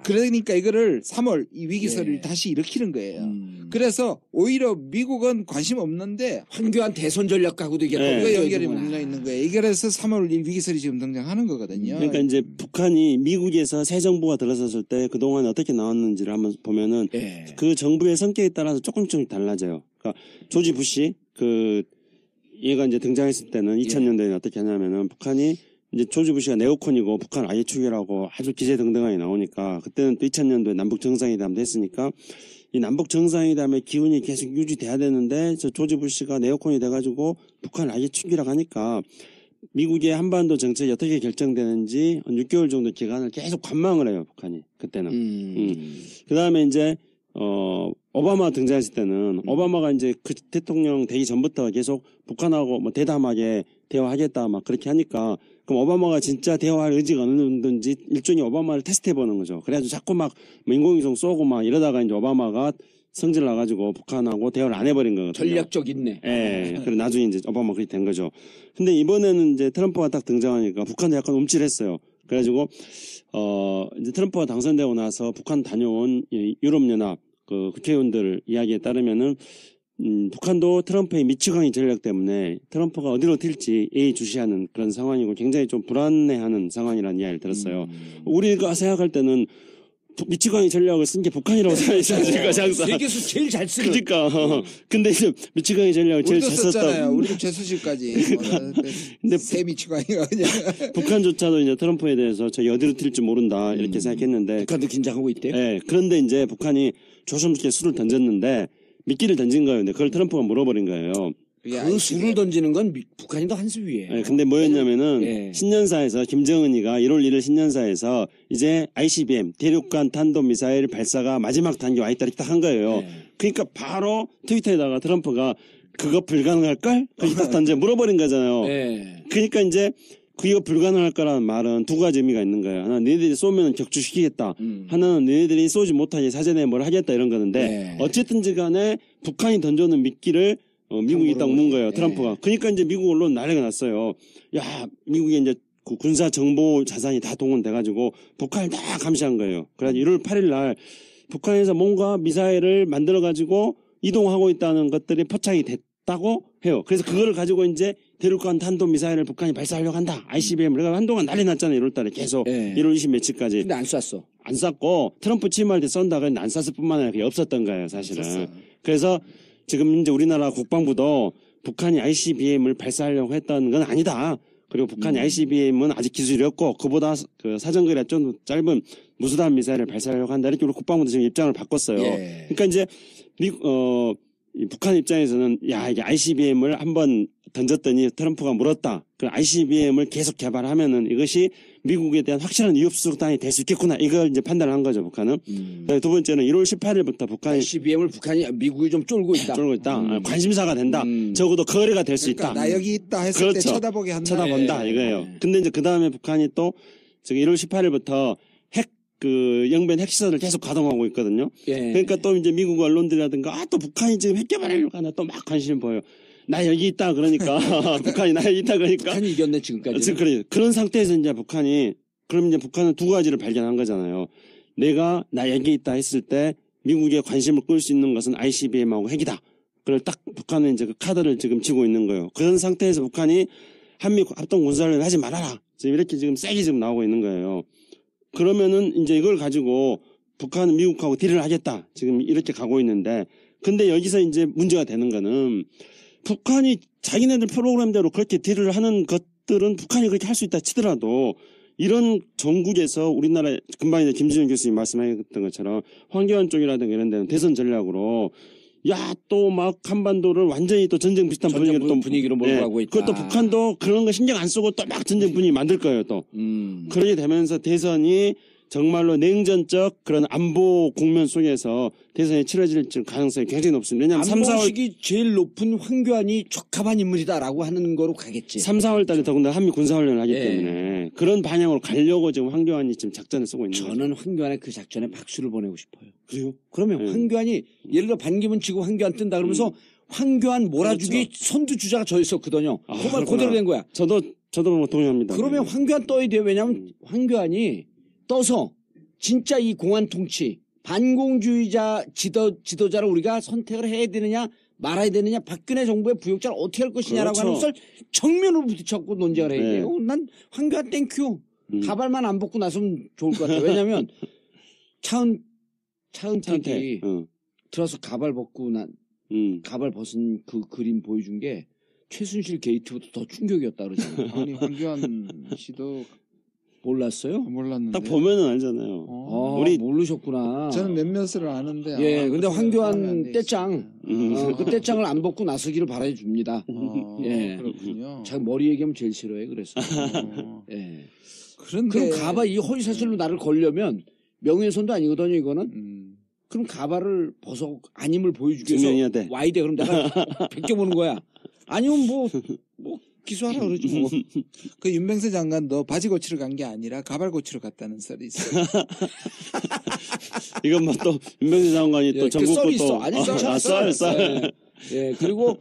그러니까 이거를 3월 이 위기설을 다시 일으키는 거예요. 그래서 오히려 미국은 관심 없는데 황교안 대선 전략하고도 이게 거기가 연결이 물려 있는 거예요. 그래서 3월 위기설이 지금 등장하는 거거든요. 그러니까 이제 북한이 미국에서 새 정부가 들어섰을 때 그동안 어떻게 나왔는지를 한번 보면은 그 정부의 성격에 따라서 조금씩 달라져요. 그러니까 조지 부시 얘가 이제 등장했을 때는 2000년대에 어떻게 하냐면은 북한이 이제 조지 부시가 네오콘이고 북한 아예 추계라고 아주 기세등등하게 나오니까 그때는 또 2000년도에 남북 정상회담도 했으니까 이 남북 정상회담의 기운이 계속 유지돼야 되는데 저 조지 부시가 네오콘이 돼가지고 북한 아예 추계라고 하니까 미국의 한반도 정책이 어떻게 결정되는지 한 6개월 정도 기간을 계속 관망을 해요, 북한이 그때는. 그 다음에 이제 오바마 등장했을 때는 오바마가 이제 그 대통령 되기 전부터 계속 북한하고 뭐 대담하게 대화하겠다 막 그렇게 하니까 그럼 오바마가 진짜 대화할 의지가 어느 정도인지 일종의 오바마를 테스트해 보는 거죠. 그래가지고 자꾸 막 인공위성 쏘고 막 이러다가 이제 오바마가 성질 나가지고 북한하고 대화를 안 해버린 거거든요. 전략적 있네. 예. 그리고 나중에 이제 오바마 그렇게 된 거죠. 근데 이번에는 이제 트럼프가 딱 등장하니까 북한도 약간 움찔했어요. 그래가지고 이제 트럼프가 당선되고 나서 북한 다녀온 유럽연합 그 국회의원들 이야기에 따르면은 북한도 트럼프의 미치광이 전략 때문에 트럼프가 어디로 튈지 예의주시하는 그런 상황이고 굉장히 좀 불안해하는 상황이라는 이야기를 들었어요. 우리가 생각할 때는 미치광이 전략을 쓴 게 북한이라고 생각했지 않습니까? 항상. 세계에서 제일 잘 쓰는. 그러니까. 근데 이제 미치광이 전략을 제일 우리도 잘 썼잖아요. 썼다고. 우리도 최수실까지. 근데 새 미치광이가 그냥. 북한조차도 이제 트럼프에 대해서 저희 어디로 튈지 모른다 이렇게 생각했는데. 북한도 긴장하고 있대요. 예. 그런데 이제 북한이 조심스럽게 수를 던졌는데 미끼를 던진 거예요. 근데 그걸 트럼프가 물어버린 거예요. 그 수를 던지는 건 북한이 더 한 수 위에요. 예, 근데 뭐였냐면은 예. 신년사에서 김정은이가 1월 1일 신년사에서 이제 ICBM 대륙간 탄도미사일 발사가 마지막 단계 와 있다 이렇게 딱 한 거예요. 예. 그러니까 바로 트위터에다가 트럼프가 그거 불가능할걸? 그렇게 딱 던져 물어버린 거잖아요. 예. 그러니까 이제 그거 불가능할 거라는 말은 두 가지 의미가 있는 거예요. 하나, 너희들이 쏘면 격추시키겠다. 하나는 너희들이 쏘지 못하게 사전에 뭘 하겠다 이런 거는데 네. 어쨌든지 간에 북한이 던져놓은 미끼를 미국이 딱 문 거예요. 트럼프가. 그러니까 이제 미국 언론 난리가 났어요. 야, 미국이 이제 그 군사 정보 자산이 다 동원돼가지고 북한을 다 감시한 거예요. 그래가지고 1월 8일 날 북한에서 뭔가 미사일을 만들어가지고 이동하고 있다는 것들이 포착이 됐다고 해요. 그래서 그거를 가지고 이제 대륙간 탄도미사일을 북한이 발사하려고 한다. ICBM을. 그러니까 한동안 난리 났잖아요. 1월 달에 계속. 예. 1월 20 며칠까지. 근데 안 쐈어. 안 쐈고 트럼프 취임할 때 쏜다 그랬는데 안 쐈을 뿐만 아니라 그게 없었던 거예요. 사실은. 그래서 지금 이제 우리나라 국방부도 북한이 ICBM을 발사하려고 했던 건 아니다. 그리고 북한이 ICBM은 아직 기술이 없고 그보다 그 사정거리가 좀 짧은 무수단 미사일을 발사하려고 한다. 이렇게 우리 국방부도 지금 입장을 바꿨어요. 예. 그러니까 이제 이 북한 입장에서는 야 이게 ICBM을 한번 던졌더니 트럼프가 물었다. 그 ICBM을 계속 개발하면은 이것이 미국에 대한 확실한 위협 수단이 될 수 있겠구나. 이걸 이제 판단을 한 거죠 북한은. 두 번째는 1월 18일부터 북한이 ICBM을 북한이 미국이 좀 쫄고 있다. 쫄고 있다. 관심사가 된다. 적어도 거래가 될 수 그러니까 있다. 나 여기 있다 했을 때 그렇죠. 쳐다보게 한다. 쳐다본다 예. 이거예요. 근데 이제 그 다음에 북한이 또 저기 1월 18일부터 영변 핵시설을 계속 가동하고 있거든요. 예. 그러니까 또 이제 미국 언론들이라든가 또 북한이 지금 핵 개발하려고 하나 또 막 관심 보여요. 나 여기 있다 그러니까 북한이 나 여기 있다 그러니까 북한이 이겼네 지금까지. 지금 그래 그런 상태에서 이제 북한은 두 가지를 발견한 거잖아요. 내가 나 여기 있다 했을 때 미국의 관심을 끌 수 있는 것은 ICBM하고 핵이다. 그걸 딱 북한은 이제 그 카드를 지금 쥐고 있는 거예요. 그런 상태에서 북한이 한미 합동 군사훈련 하지 말아라. 지금 이렇게 지금 세게 지금 나오고 있는 거예요. 그러면은 이제 이걸 가지고 북한은 미국하고 딜을 하겠다. 지금 이렇게 가고 있는데 근데 여기서 이제 문제가 되는 거는 북한이 자기네들 프로그램대로 그렇게 딜을 하는 것들은 북한이 그렇게 할 수 있다 치더라도 이런 전국에서 우리나라 금방 이제 김진영 교수님 말씀하셨던 것처럼 황교안 쪽이라든가 이런 데는 대선 전략으로 야 또 막 한반도를 완전히 또 전쟁 비슷한 분위기로 몰고 가고 있다. 그것도 북한도 그런 거 신경 안 쓰고 또 막 전쟁 분위기 만들 거예요 또. 그렇게 되면서 대선이 정말로 냉전적 그런 안보 국면 속에서 대선이 치러질 가능성이 굉장히 높습니다. 왜냐하면 3, 4월 안보식이 제일 높은 황교안이 적합한 인물이다라고 하는 거로 가겠지. 3, 4월 달에 더군다나 한미 군사훈련을 하기 예. 때문에 그런 방향으로 가려고 지금 황교안이 지금 작전을 쓰고 있는 거죠. 저는 황교안의 그 작전에 박수를 보내고 싶어요. 그래요? 그러면 예. 황교안이 예를 들어 반기문 치고 황교안 뜬다 그러면서 황교안 몰아주기 그렇죠. 선두주자가 저 있었거든요. 그 말 그렇구나. 그대로 된 거야. 저도 뭐 동의합니다. 그러면 황교안 떠야 돼요. 왜냐하면 황교안이 떠서 진짜 이 공안 통치 반공주의자 지도자를 우리가 선택을 해야 되느냐 말아야 되느냐 박근혜 정부의 부역자를 어떻게 할 것이냐라고 그렇죠. 하는 것을 정면으로 부딪혔고 논쟁을 해야 네. 돼요. 난 황교안 땡큐. 가발만 안 벗고 나서면 좋을 것 같아요. 왜냐하면 차은택이 들어서 가발 벗고 가발 벗은 그 그림 보여준 게 최순실 게이트보다 더 충격이었다 그러잖아요. 아니 황교안 씨도 몰랐어요? 몰랐는데. 딱 보면은 알잖아요. 우리 모르셨구나. 저는 몇몇을 아는데. 예, 아마 근데 그렇게 황교안 마음에 안 돼 떼짱, 있어요. 그 떼짱을 안 벗고 나서기를 바라줍니다. 예. 그렇군요. 제가 머리 얘기하면 제일 싫어해, 그래서. 어. 예. 그런데 그럼 가발, 이 허위사실로 나를 걸려면 명예훼손도 아니거든요, 이거는. 그럼 가발을 벗어, 아님을 보여주기 증명해야 위해서 돼. 와야 돼. 그럼 내가 베껴보는 거야. 아니면 기소하라 그러지 뭐. 그 윤병세 장관도 바지 고치러 간 게 아니라 가발 고치러 갔다는 썰이 있어요. 이건 뭐 또 윤병세 장관이 또 그 전국 썰이 또 있어. 아니, 썰. 예, 그리고,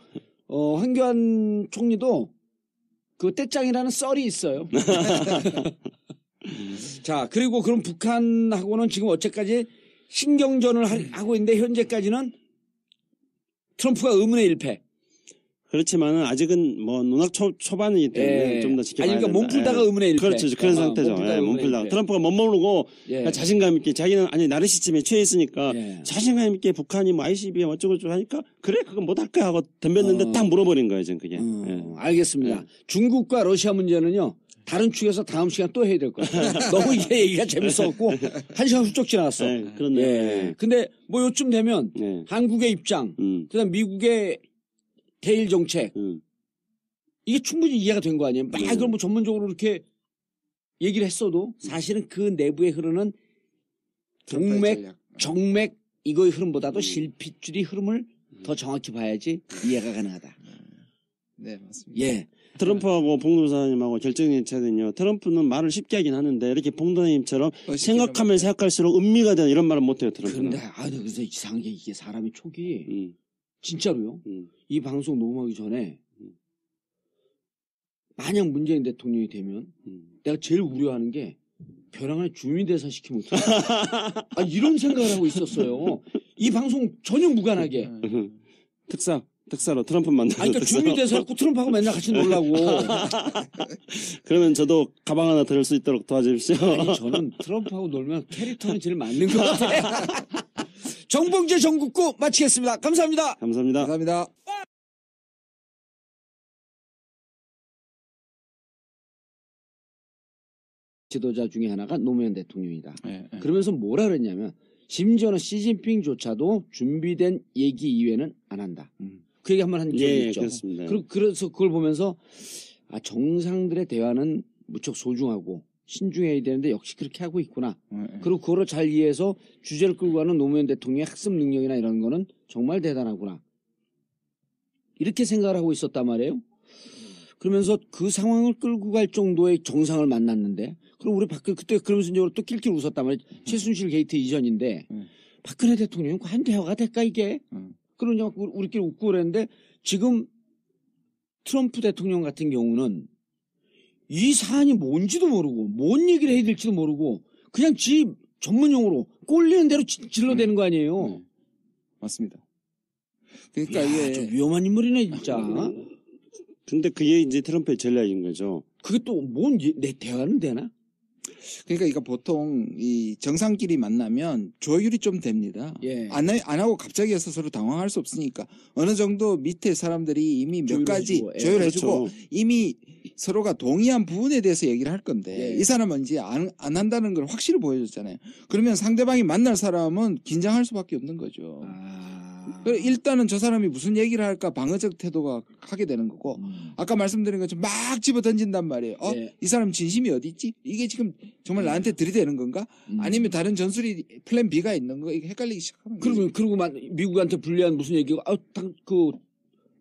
황교안 총리도 그 떼짱이라는 썰이 있어요. 자, 그리고 그럼 북한하고는 지금 어째까지 신경전을 하고 있는데 현재까지는 트럼프가 의문의 1패. 그렇지만은 아직은 뭐 눈앞 초반이기 때문에 예. 좀 더 지켜봐야 아니, 그러니까 된다. 몸풀다가 예. 의문의 1패. 그렇죠. 그런 상태죠. 예, 몸풀다가. 트럼프가 못 모르고 예. 자신감 있게 자기는 아니 나르시즘에 취해 있으니까 예. 자신감 있게 북한이 뭐 ICBM 어쩌고저쩌고 하니까 그래 그건 못할 거야 하고 덤볐는데 딱 물어버린 거예요 지금 그게. 예. 알겠습니다. 예. 중국과 러시아 문제는요. 다른 축에서 다음 시간 또 해야 될 것 같아요. 너무 이게 얘기가 재밌었고 1시간 훌쩍 지나갔어. 예, 그렇네요. 예. 근데 뭐 요쯤 되면 예. 한국의 입장, 그다음 미국의 대일 정책 이게 충분히 이해가 된 거 아니에요? 막 이걸 뭐 전문적으로 이렇게 얘기를 했어도 사실은 그 내부에 흐르는 동맥, 정맥 이거의 흐름보다도 실핏줄이 흐름을 더 정확히 봐야지 이해가 가능하다. 네, 맞습니다. 예. 트럼프하고 봉도사님하고 결정이 차는요. 트럼프는 말을 쉽게 하긴 하는데 이렇게 봉도사님처럼 생각하면 생각할수록 음미가 되는 이런 말은 못해요. 트럼프는. 그런데 그래서 이상한 게 이게 사람이 촉이 진짜로요. 이 방송 녹음하기 전에 만약 문재인 대통령이 되면 내가 제일 우려하는 게 벼랑 안에 주민대사 시키면 어떡해. 이런 생각을 하고 있었어요. 이 방송 전혀 무관하게. 특사로 트럼프 만나서. 그러니까 주민대사 갖고 트럼프하고 맨날 같이 놀라고. 그러면 저도 가방 하나 들을 수 있도록 도와주십시오. 아니, 저는 트럼프하고 놀면 캐릭터는 제일 맞는 것 같아요. 정봉재 전국구 마치겠습니다. 감사합니다. 감사합니다. 감사합니다. 지도자 중에 하나가 노무현 대통령이다. 네, 네. 그러면서 뭐라 그랬냐면 심지어는 시진핑조차도 준비된 얘기 이외에는 안 한다. 그 얘기 한번 한 적이 예, 있죠. 그렇습니다. 그래서 그걸 보면서 정상들의 대화는 무척 소중하고 신중해야 되는데 역시 그렇게 하고 있구나. 그리고 그거를 잘 이해해서 주제를 끌고 가는 노무현 대통령의 학습 능력이나 이런 거는 정말 대단하구나. 이렇게 생각을 하고 있었단 말이에요. 그러면서 그 상황을 끌고 갈 정도의 정상을 만났는데, 그럼 우리 그때 그러면서 이제 또 낄낄 웃었단 말이에요. 최순실 게이트 이전인데, 박근혜 대통령은 과연 대화가 될까, 이게? 그러냐, 우리끼리 웃고 그랬는데, 지금 트럼프 대통령 같은 경우는 이 사안이 뭔지도 모르고, 뭔 얘기를 해야 될지도 모르고, 그냥 지 전문용어로 꼴리는 대로 질러대는 거 아니에요? 맞습니다. 그러니까 이게 좀 위험한 인물이네, 진짜. 근데 그게 이제 트럼프의 전략인 거죠. 그게 또 내 대화는 되나? 그러니까 보통 이 정상끼리 만나면 조율이 좀 됩니다. 예. 안 하고 갑자기 해서 서로 당황할 수 없으니까 어느 정도 밑에 사람들이 이미 몇 가지 조율해주고, 예. 조율해주고 그렇죠. 이미 서로가 동의한 부분에 대해서 얘기를 할 건데 예. 이 사람은 이제 안 한다는 걸 확실히 보여줬잖아요. 그러면 상대방이 만날 사람은 긴장할 수밖에 없는 거죠. 그래, 일단은 저 사람이 무슨 얘기를 할까 방어적 태도가 하게 되는 거고 아까 말씀드린 것처럼 막 집어 던진단 말이에요. 예. 이 사람 진심이 어디 있지? 이게 지금 정말 나한테 들이대는 건가? 아니면 다른 전술이 플랜 B가 있는 거? 이게 헷갈리기 시작하는 거죠. 그리고 미국한테 불리한 무슨 얘기가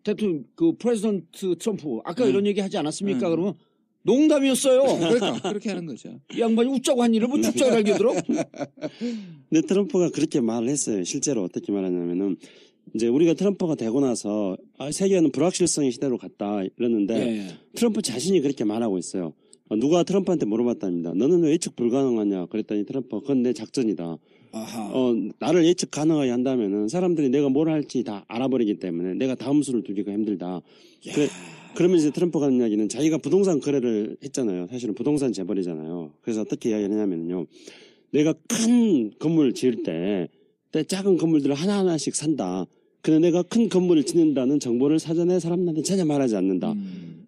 대통령 프레지던트 트럼프 아까 이런 얘기 하지 않았습니까? 그러면 농담이었어요. 그러니까 그렇게 하는 거죠. 이 양반이 웃자고 한 일을 뭐 죽자고 알기들어? 근데 트럼프가 그렇게 말을 했어요. 실제로 어떻게 말하냐면은 이제 우리가 트럼프가 되고 나서 세계는 불확실성의 시대로 갔다 이러는데 예. 트럼프 자신이 그렇게 말하고 있어요. 누가 트럼프한테 물어봤답니다. 너는 왜 예측 불가능하냐? 그랬더니 트럼프 그건 내 작전이다. 아하. 나를 예측 가능하게 한다면은 사람들이 내가 뭘 할지 다 알아버리기 때문에 내가 다음 수를 두기가 힘들다. 그러면 이제 트럼프가 하는 이야기는 자기가 부동산 거래를 했잖아요. 사실은 부동산 재벌이잖아요. 그래서 어떻게 이야기하냐면요. 내가 큰 건물을 지을 때 작은 건물들을 하나하나씩 산다. 근데 내가 큰 건물을 짓는다는 정보를 사전에 사람들한테 전혀 말하지 않는다.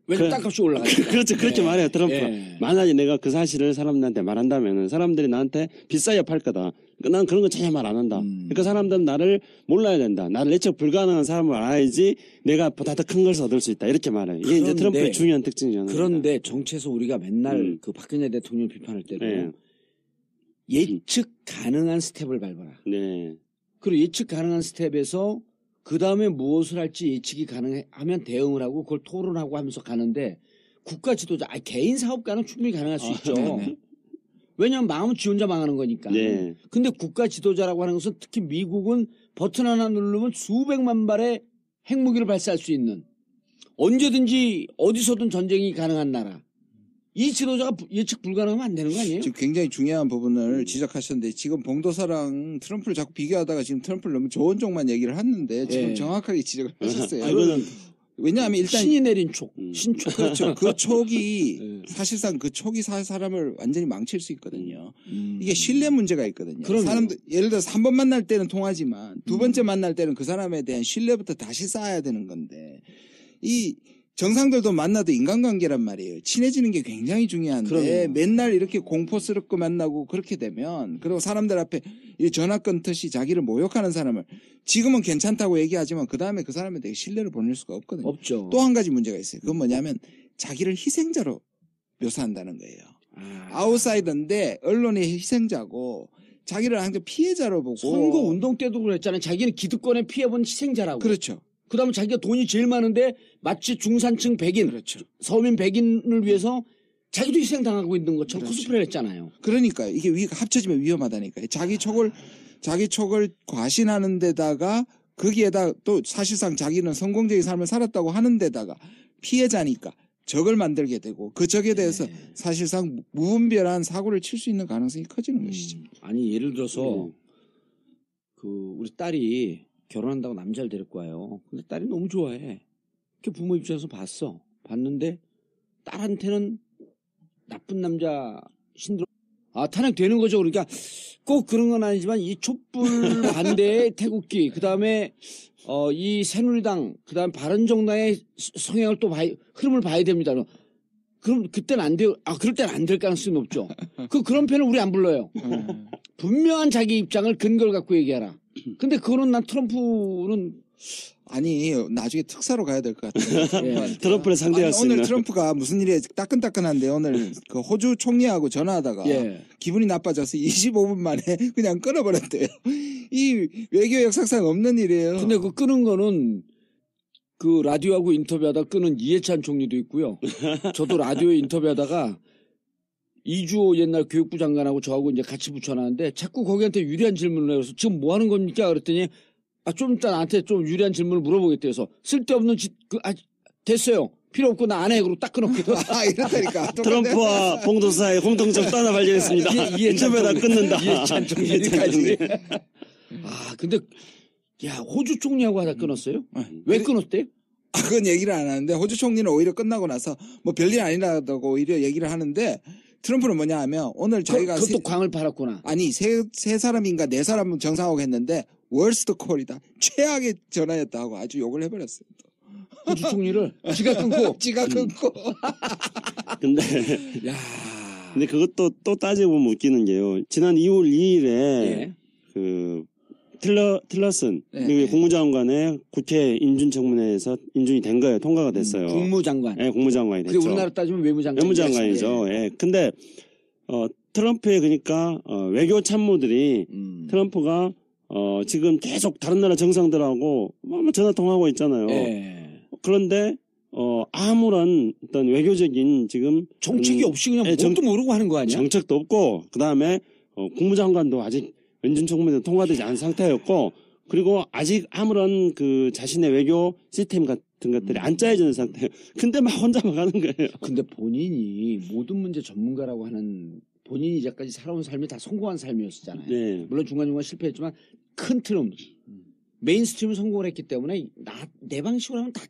왜냐면 땅값이 올라가니까. 그렇죠. 그렇게 말해요, 트럼프가. 예. 만약에 내가 그 사실을 사람들한테 말한다면 사람들이 나한테 비싸게 팔 거다. 그러니까 난 그런 거 전혀 말 안 한다. 그러니까 사람들은 나를 몰라야 된다. 나를 예측 불가능한 사람을 알아야지 내가 보다 더 큰 것을 얻을 수 있다. 이렇게 말해요. 이게 이제 트럼프의 중요한 특징이잖아요. 그런데 정치에서 우리가 맨날 그 박근혜 대통령 비판할 때도 네. 예측 가능한 스텝을 밟아라. 네. 그리고 예측 가능한 스텝에서 그 다음에 무엇을 할지 예측이 가능하면 대응을 하고 그걸 토론하고 하면서 가는데 국가 지도자, 개인 사업가는 충분히 가능할 수 있죠. 네네. 왜냐하면 망하면 지 혼자 망하는 거니까. 네. 근데 국가 지도자라고 하는 것은 특히 미국은 버튼 하나 누르면 수백만 발의 핵무기를 발사할 수 있는 언제든지 어디서든 전쟁이 가능한 나라. 이 지도자가 예측 불가능하면 안 되는 거 아니에요? 지금 굉장히 중요한 부분을 지적하셨는데 지금 봉도사랑 트럼프를 자꾸 비교하다가 지금 트럼프를 너무 좋은 쪽만 얘기를 했는데 지금 예. 정확하게 지적을 하셨어요. 이거는 왜냐하면 일단 신이 내린 촉, 신촉. 그렇죠. 그 촉이 예. 사실상 그 촉이 사람을 완전히 망칠 수 있거든요. 이게 신뢰 문제가 있거든요. 그럼요. 사람들 예를 들어서 한 번 만날 때는 통하지만 두 번째 만날 때는 그 사람에 대한 신뢰부터 다시 쌓아야 되는 건데 이 정상들도 만나도 인간관계란 말이에요. 친해지는 게 굉장히 중요한데 그럼요. 맨날 이렇게 공포스럽고 만나고 그렇게 되면 그리고 사람들 앞에 이 전화 끊듯이 자기를 모욕하는 사람을 지금은 괜찮다고 얘기하지만 그 다음에 그 사람에 대해 신뢰를 보낼 수가 없거든요. 없죠. 또 한 가지 문제가 있어요. 그건 뭐냐면 자기를 희생자로 묘사한다는 거예요. 아웃사이더인데 언론의 희생자고 자기를 항상 피해자로 보고 선거 운동 때도 그랬잖아요. 자기는 기득권에 피해본 희생자라고. 그렇죠. 그다음에 자기가 돈이 제일 많은데 마치 중산층 백인, 그렇죠. 서민 백인을 위해서 자기도 희생당하고 있는 것처럼 그렇죠. 코스프레를 했잖아요. 그러니까 이게 합쳐지면 위험하다니까요. 자기 촉을 과신하는 데다가 거기에다 또 사실상 자기는 성공적인 삶을 살았다고 하는 데다가 피해자니까 적을 만들게 되고 그 적에 대해서 네. 사실상 무분별한 사고를 칠 수 있는 가능성이 커지는 것이죠. 아니 예를 들어서 그 우리 딸이 결혼한다고 남자를 데리고 와요. 근데 딸이 너무 좋아해. 그 부모 입장에서 봤는데 딸한테는 나쁜 남자 신드롬 탄핵되는 거죠. 그러니까 꼭 그런 건 아니지만 이 촛불 반대의 태극기 그다음에 이 새누리당 그다음에 바른정당의 성향을 또 흐름을 봐야 됩니다. 그럼 그때는 안 돼요. 그럴 때는 안 될 가능성이 높죠. 그런 편은 우리 안 불러요. 분명한 자기 입장을 근거를 갖고 얘기하라. 근데 그거는 난 트럼프는 아니 나중에 특사로 가야 될 것 같아요. 예. 트럼프를 상대할 수 오늘 있는. 트럼프가 무슨 일에 따끈따끈한데 오늘 그 호주 총리하고 전화하다가 예. 기분이 나빠져서 25분 만에 그냥 끊어버렸대요. 이 외교 역사상 없는 일이에요. 근데 그 끄는 거는 그 라디오하고 인터뷰하다 끄는 이해찬 총리도 있고요. 저도 라디오에 인터뷰하다가 이주호 옛날 교육부 장관하고 저하고 이제 같이 붙여놨는데 자꾸 거기한테 유리한 질문을 해서 지금 뭐 하는 겁니까? 그랬더니 좀 이따 나한테 좀 유리한 질문을 물어보겠대요. 그래서 쓸데없는 됐어요. 필요 없고 나 안 해. 그러고 딱 끊었거든. 이렇다니까. 트럼프와 봉도사의 공통점 또 하나 발견했습니다. 인터뷰하다 끊는다. 이해찬 총리까지. 근데 야 호주 총리하고 하다 끊었어요? 왜 끊었대? 그건 얘기를 안 하는데 호주 총리는 오히려 끝나고 나서 뭐 별일 아니라고 오히려 얘기를 하는데 트럼프는 뭐냐 하면 오늘 자기가 그것도 광을 팔았구나. 아니 세 사람인가 네 사람 정상하고 했는데 월스트 콜이다. 최악의 전화였다 하고 아주 욕을 해버렸어요. 호주 총리를 지가 끊고. 지가 끊고. 근데 야. 근데 그것도 또 따져보면 웃기는 게요. 지난 2월 2일에 예. 그 틸러슨 네. 미국의 국무장관의 국회 인준청문회에서 인준이 된 거예요. 통과가 됐어요. 국무장관. 네, 국무장관이 됐죠. 그리고 우리나라 따지면 외무장관. 외무장관이죠. 예. 근데 트럼프의 그러니까 외교 참모들이 트럼프가 지금 계속 다른 나라 정상들하고 전화 통화하고 있잖아요. 예. 그런데 아무런 어떤 외교적인 지금 정책이 없이 그냥 예, 뭣도 모르고 하는 거 아니야? 정책도 없고 그다음에 국무장관도 아직 인준청문회도 통과되지 않은 상태였고 그리고 아직 아무런 그 자신의 외교 시스템 같은 것들이 안 짜여지는 상태예요. 근데 막 혼자 막 하는 거예요. 근데 본인이 모든 문제 전문가라고 하는 본인이 이제까지 살아온 삶이 다 성공한 삶이었잖아요. 네. 물론 중간중간 실패했지만 큰 틀은 메인스트림을 성공을 했기 때문에 내 방식으로 하면 다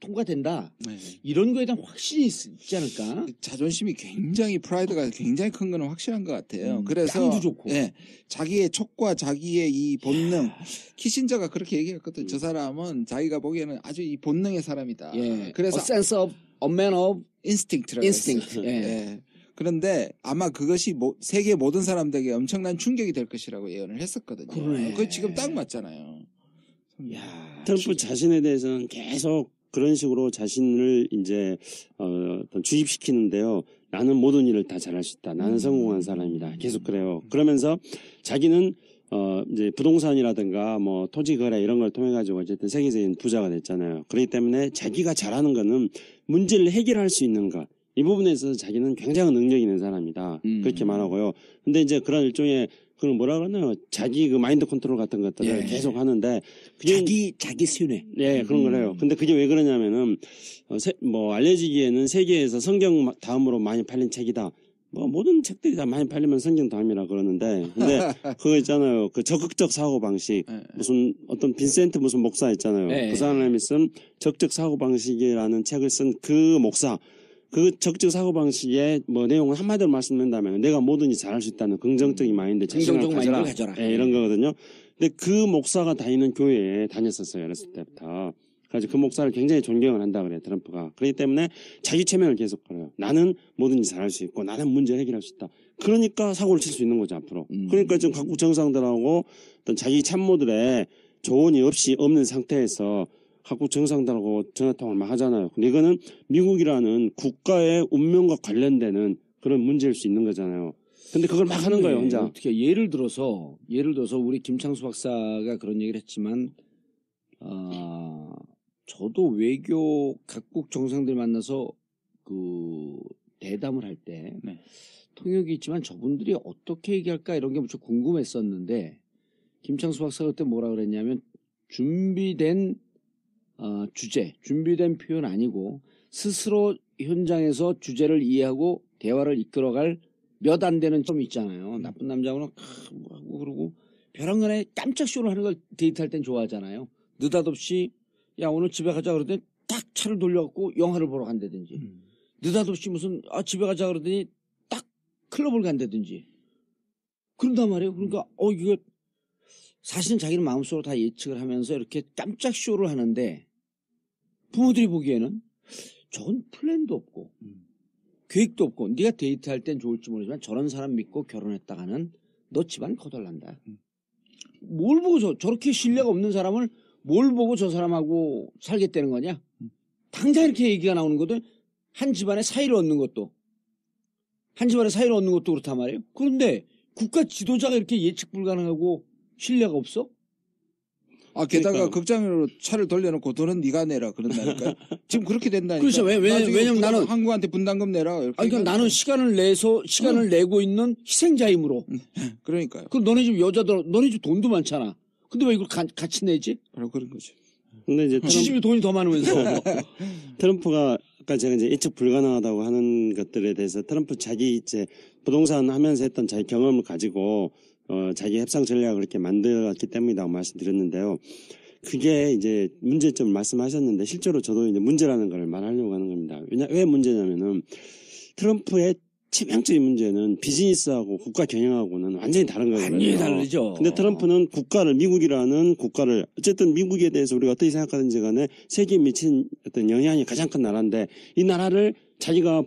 통과된다. 네. 이런 거에 대한 확신이 있지 않을까? 자존심이 굉장히 프라이드가 굉장히 큰 거는 확실한 것 같아요. 그래서 땅도 좋고. 예, 자기의 촉과 자기의 이 본능 키신저가 그렇게 얘기했거든. 저 사람은 자기가 보기에는 아주 이 본능의 사람이다. 예. 그래서 A sense of a man of 인스팅트라고 instinct. 했어요. 예. 예. 그런데 아마 그것이 세계 모든 사람들에게 엄청난 충격이 될 것이라고 예언을 했었거든요. 그러네. 그거 지금 딱 맞잖아요. 야, 트럼프 자신에 대해서는 계속 그런 식으로 자신을 이제 어떤 주입시키는데요. 나는 모든 일을 다 잘할 수 있다. 나는 성공한 사람이다. 계속 그래요. 그러면서 자기는 이제 부동산이라든가 뭐 토지 거래 이런 걸 통해 가지고 어쨌든 세계적인 부자가 됐잖아요. 그렇기 때문에 자기가 잘하는 거는 문제를 해결할 수 있는 것. 이 부분에 있어서 자기는 굉장히 능력 있는 사람이다. 그렇게 말하고요. 근데 이제 그런 일종의 그건 뭐라 그러나요? 자기 그 마인드 컨트롤 같은 것들을 예. 계속 하는데 그게 자기 순회. 네, 그런 거래요. 근데 그게 왜 그러냐면은, 뭐, 알려지기에는 세계에서 성경 다음으로 많이 팔린 책이다. 뭐, 모든 책들이 다 많이 팔리면 성경 다음이라 그러는데, 근데 그거 있잖아요. 그 적극적 사고방식. 무슨, 어떤 빈센트 무슨 목사 있잖아요. 네. 그 사람이 쓴 적극적 사고방식이라는 책을 쓴 그 목사. 그 적극적 사고방식의 뭐 내용을 한마디로 말씀드린다면 내가 뭐든지 잘할 수 있다는 긍정적인 마인드, 자신을 긍정적 가져라. 마인드를 가져라. 예, 이런 거거든요. 근데 그 목사가 다니는 교회에 다녔었어요. 어렸을 때부터. 그래서 그 목사를 굉장히 존경을 한다 그래요. 트럼프가. 그렇기 때문에 자기 체면을 계속 걸어요. 나는 뭐든지 잘할 수 있고 나는 문제를 해결할 수 있다. 그러니까 사고를 칠 수 있는 거죠. 앞으로. 그러니까 지금 각국 정상들하고 어떤 자기 참모들의 조언이 없는 상태에서 각국 정상들하고 전화통화를 막 하잖아요. 근데 이거는 미국이라는 국가의 운명과 관련되는 그런 문제일 수 있는 거잖아요. 근데 그걸 막 하는 거예요, 혼자. 어떻게 예를 들어서 우리 김창수 박사가 그런 얘기를 했지만 저도 외교 각국 정상들 만나서 그 대담을 할 때 네. 통역이 있지만 저분들이 어떻게 얘기할까 이런 게 무척 궁금했었는데 김창수 박사가 그때 뭐라 그랬냐면 준비된 준비된 표현 아니고 스스로 현장에서 주제를 이해하고 대화를 이끌어갈 몇 안 되는 점 있잖아요. 나쁜 남자고는 뭐 하고 그러고 벼랑간에 깜짝 쇼를 하는 걸 데이트할 땐 좋아하잖아요. 느닷없이 야 오늘 집에 가자 그러더니 딱 차를 돌려갖고 영화를 보러 간다든지 느닷없이 무슨 집에 가자 그러더니 딱 클럽을 간다든지 그런단 말이에요. 그러니까 이거 사실은 자기는 마음속으로 다 예측을 하면서 이렇게 깜짝 쇼를 하는데 부모들이 보기에는 저건 플랜도 없고 계획도 없고 네가 데이트할 땐 좋을지 모르지만 저런 사람 믿고 결혼했다가는 너 집안 거덜난다. 뭘 보고 저렇게 신뢰가 없는 사람을 뭘 보고 저 사람하고 살겠다는 거냐? 당장 이렇게 얘기가 나오는 것도 한 집안의 사이를 얻는 것도 그렇단 말이에요. 그런데 국가 지도자가 이렇게 예측 불가능하고 신뢰가 없어? 게다가 그러니까요. 극장으로 차를 돌려놓고 돈은 네가 내라 그런다니까요. 지금 그렇게 된다니까. 그렇죠. 왜냐면 나는 한국한테 분담금 내라. 이렇게 그러니까 나는 시간을 내고 있는 희생자이므로. 그러니까요. 그럼 너네 집 너네 집 돈도 많잖아. 근데 왜 이걸 같이 내지? 바로 그런 거죠. 근데 이제 지집이 돈이 더 많으면서. 트럼프가 아까 제가 이제 예측 불가능하다고 하는 것들에 대해서 트럼프 자기 이제 부동산 하면서 했던 자기 경험을 가지고 자기 협상 전략을 이렇게 만들었기 때문이라고 말씀드렸는데요. 그게 이제 문제점을 말씀하셨는데 실제로 저도 이제 문제라는 걸 말하려고 하는 겁니다. 왜 문제냐면은 트럼프의 치명적인 문제는 비즈니스하고 국가 경영하고는 완전히 다른 거거든요. 완전히 다르죠. 근데 트럼프는 미국이라는 국가를 어쨌든 미국에 대해서 우리가 어떻게 생각하든지 간에 세계에 미친 어떤 영향이 가장 큰 나라인데 이 나라를 자기가